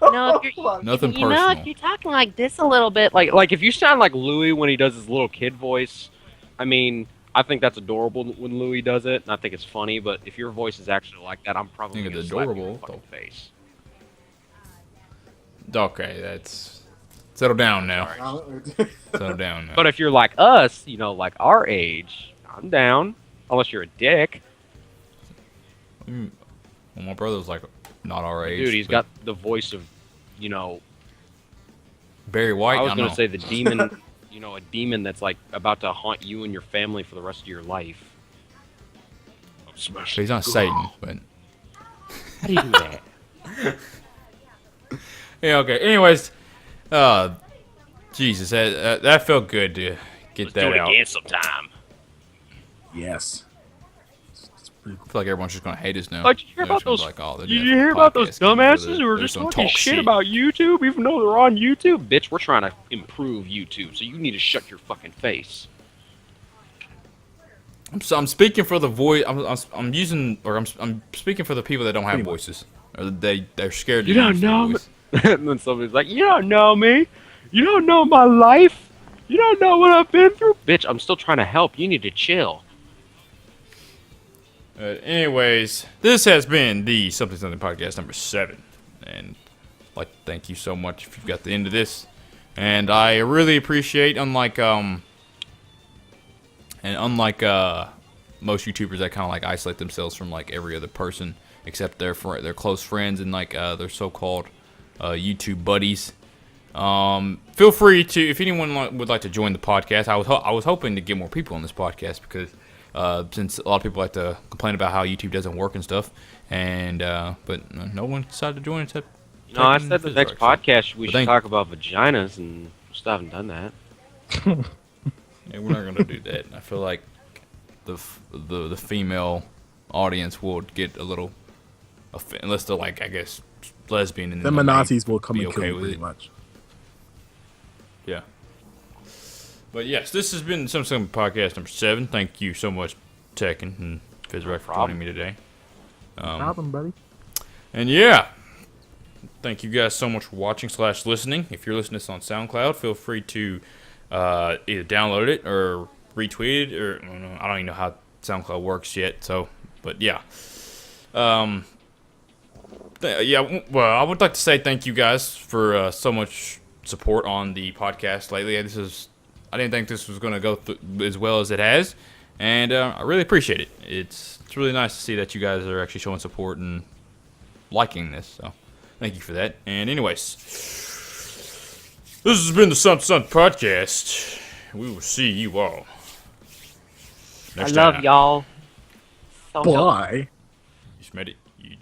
No, if you're, Nothing you know, personal. if you're talking like this a little bit, Like if you sound like Louis when he does his little kid voice, I mean, I think that's adorable when Louis does it, and I think it's funny. But if your voice is actually like that, I'm probably Think gonna it's slap you in adorable, the fucking face. Okay, that's settle down now. Settle down now. But if you're like us, like our age, I'm down. Unless you're a dick. Well, my brother's like not our age. Dude, he's but got the voice of, Barry White. I was don't gonna know. say the demon, a demon that's like about to haunt you and your family for the rest of your life. So he's not Satan, but How do you do that? yeah. Okay. Anyways, Jesus, that felt good to get Let's that do it out. again sometime. Yes. It's pretty cool. I feel like everyone's just gonna hate us now. Like, did you hear They're about just gonna those? be like, oh, they're Did doing you a hear about those podcast, dumbasses who are they're just gonna talking talk shit about YouTube, even though they're on YouTube? Bitch, we're trying to improve YouTube, so you need to shut your fucking face. I'm speaking for the voice. I'm using, or I'm speaking for the people that don't have voices, or they're scared. To You don't use their know voice. and then somebody's like, "You don't know me. You don't know my life. You don't know what I've been through." Bitch, I'm still trying to help. You need to chill. Anyways, this has been the Something Something Podcast number 7, and I'd like to thank you so much if you've got the end of this, and I really appreciate, unlike most YouTubers that kind of like isolate themselves from like every other person except their close friends and like their so-called YouTube buddies. Feel free to, if anyone would like to join the podcast. I was hoping to get more people on this podcast because since a lot of people like to complain about how YouTube doesn't work and stuff, and but no one decided to join except. No, I Tekken said the and next Fizorak, podcast we but should thank- talk about vaginas, and we still haven't done that. Yeah, we're not gonna do that. I feel like the female audience will get a little, unless they're like, I guess, lesbian, and The they may Nazis will come be and kill okay you with pretty it. much. Yeah. But yes, this has been Some Podcast number 7. Thank you so much, Tekken and Fizorak, for joining me today. No problem, buddy. And yeah, thank you guys so much for watching / listening. If you're listening to this on SoundCloud, feel free to either download it or retweet it, or I don't even know how SoundCloud works yet. So, but yeah, yeah. Well, I would like to say thank you guys for so much support on the podcast lately. I didn't think this was going to go as well as it has, and I really appreciate it. It's really nice to see that you guys are actually showing support and liking this. So, thank you for that. And anyways, this has been the Something Podcast. We will see you all I next love time. y'all. So much. Bye. You smelled it? You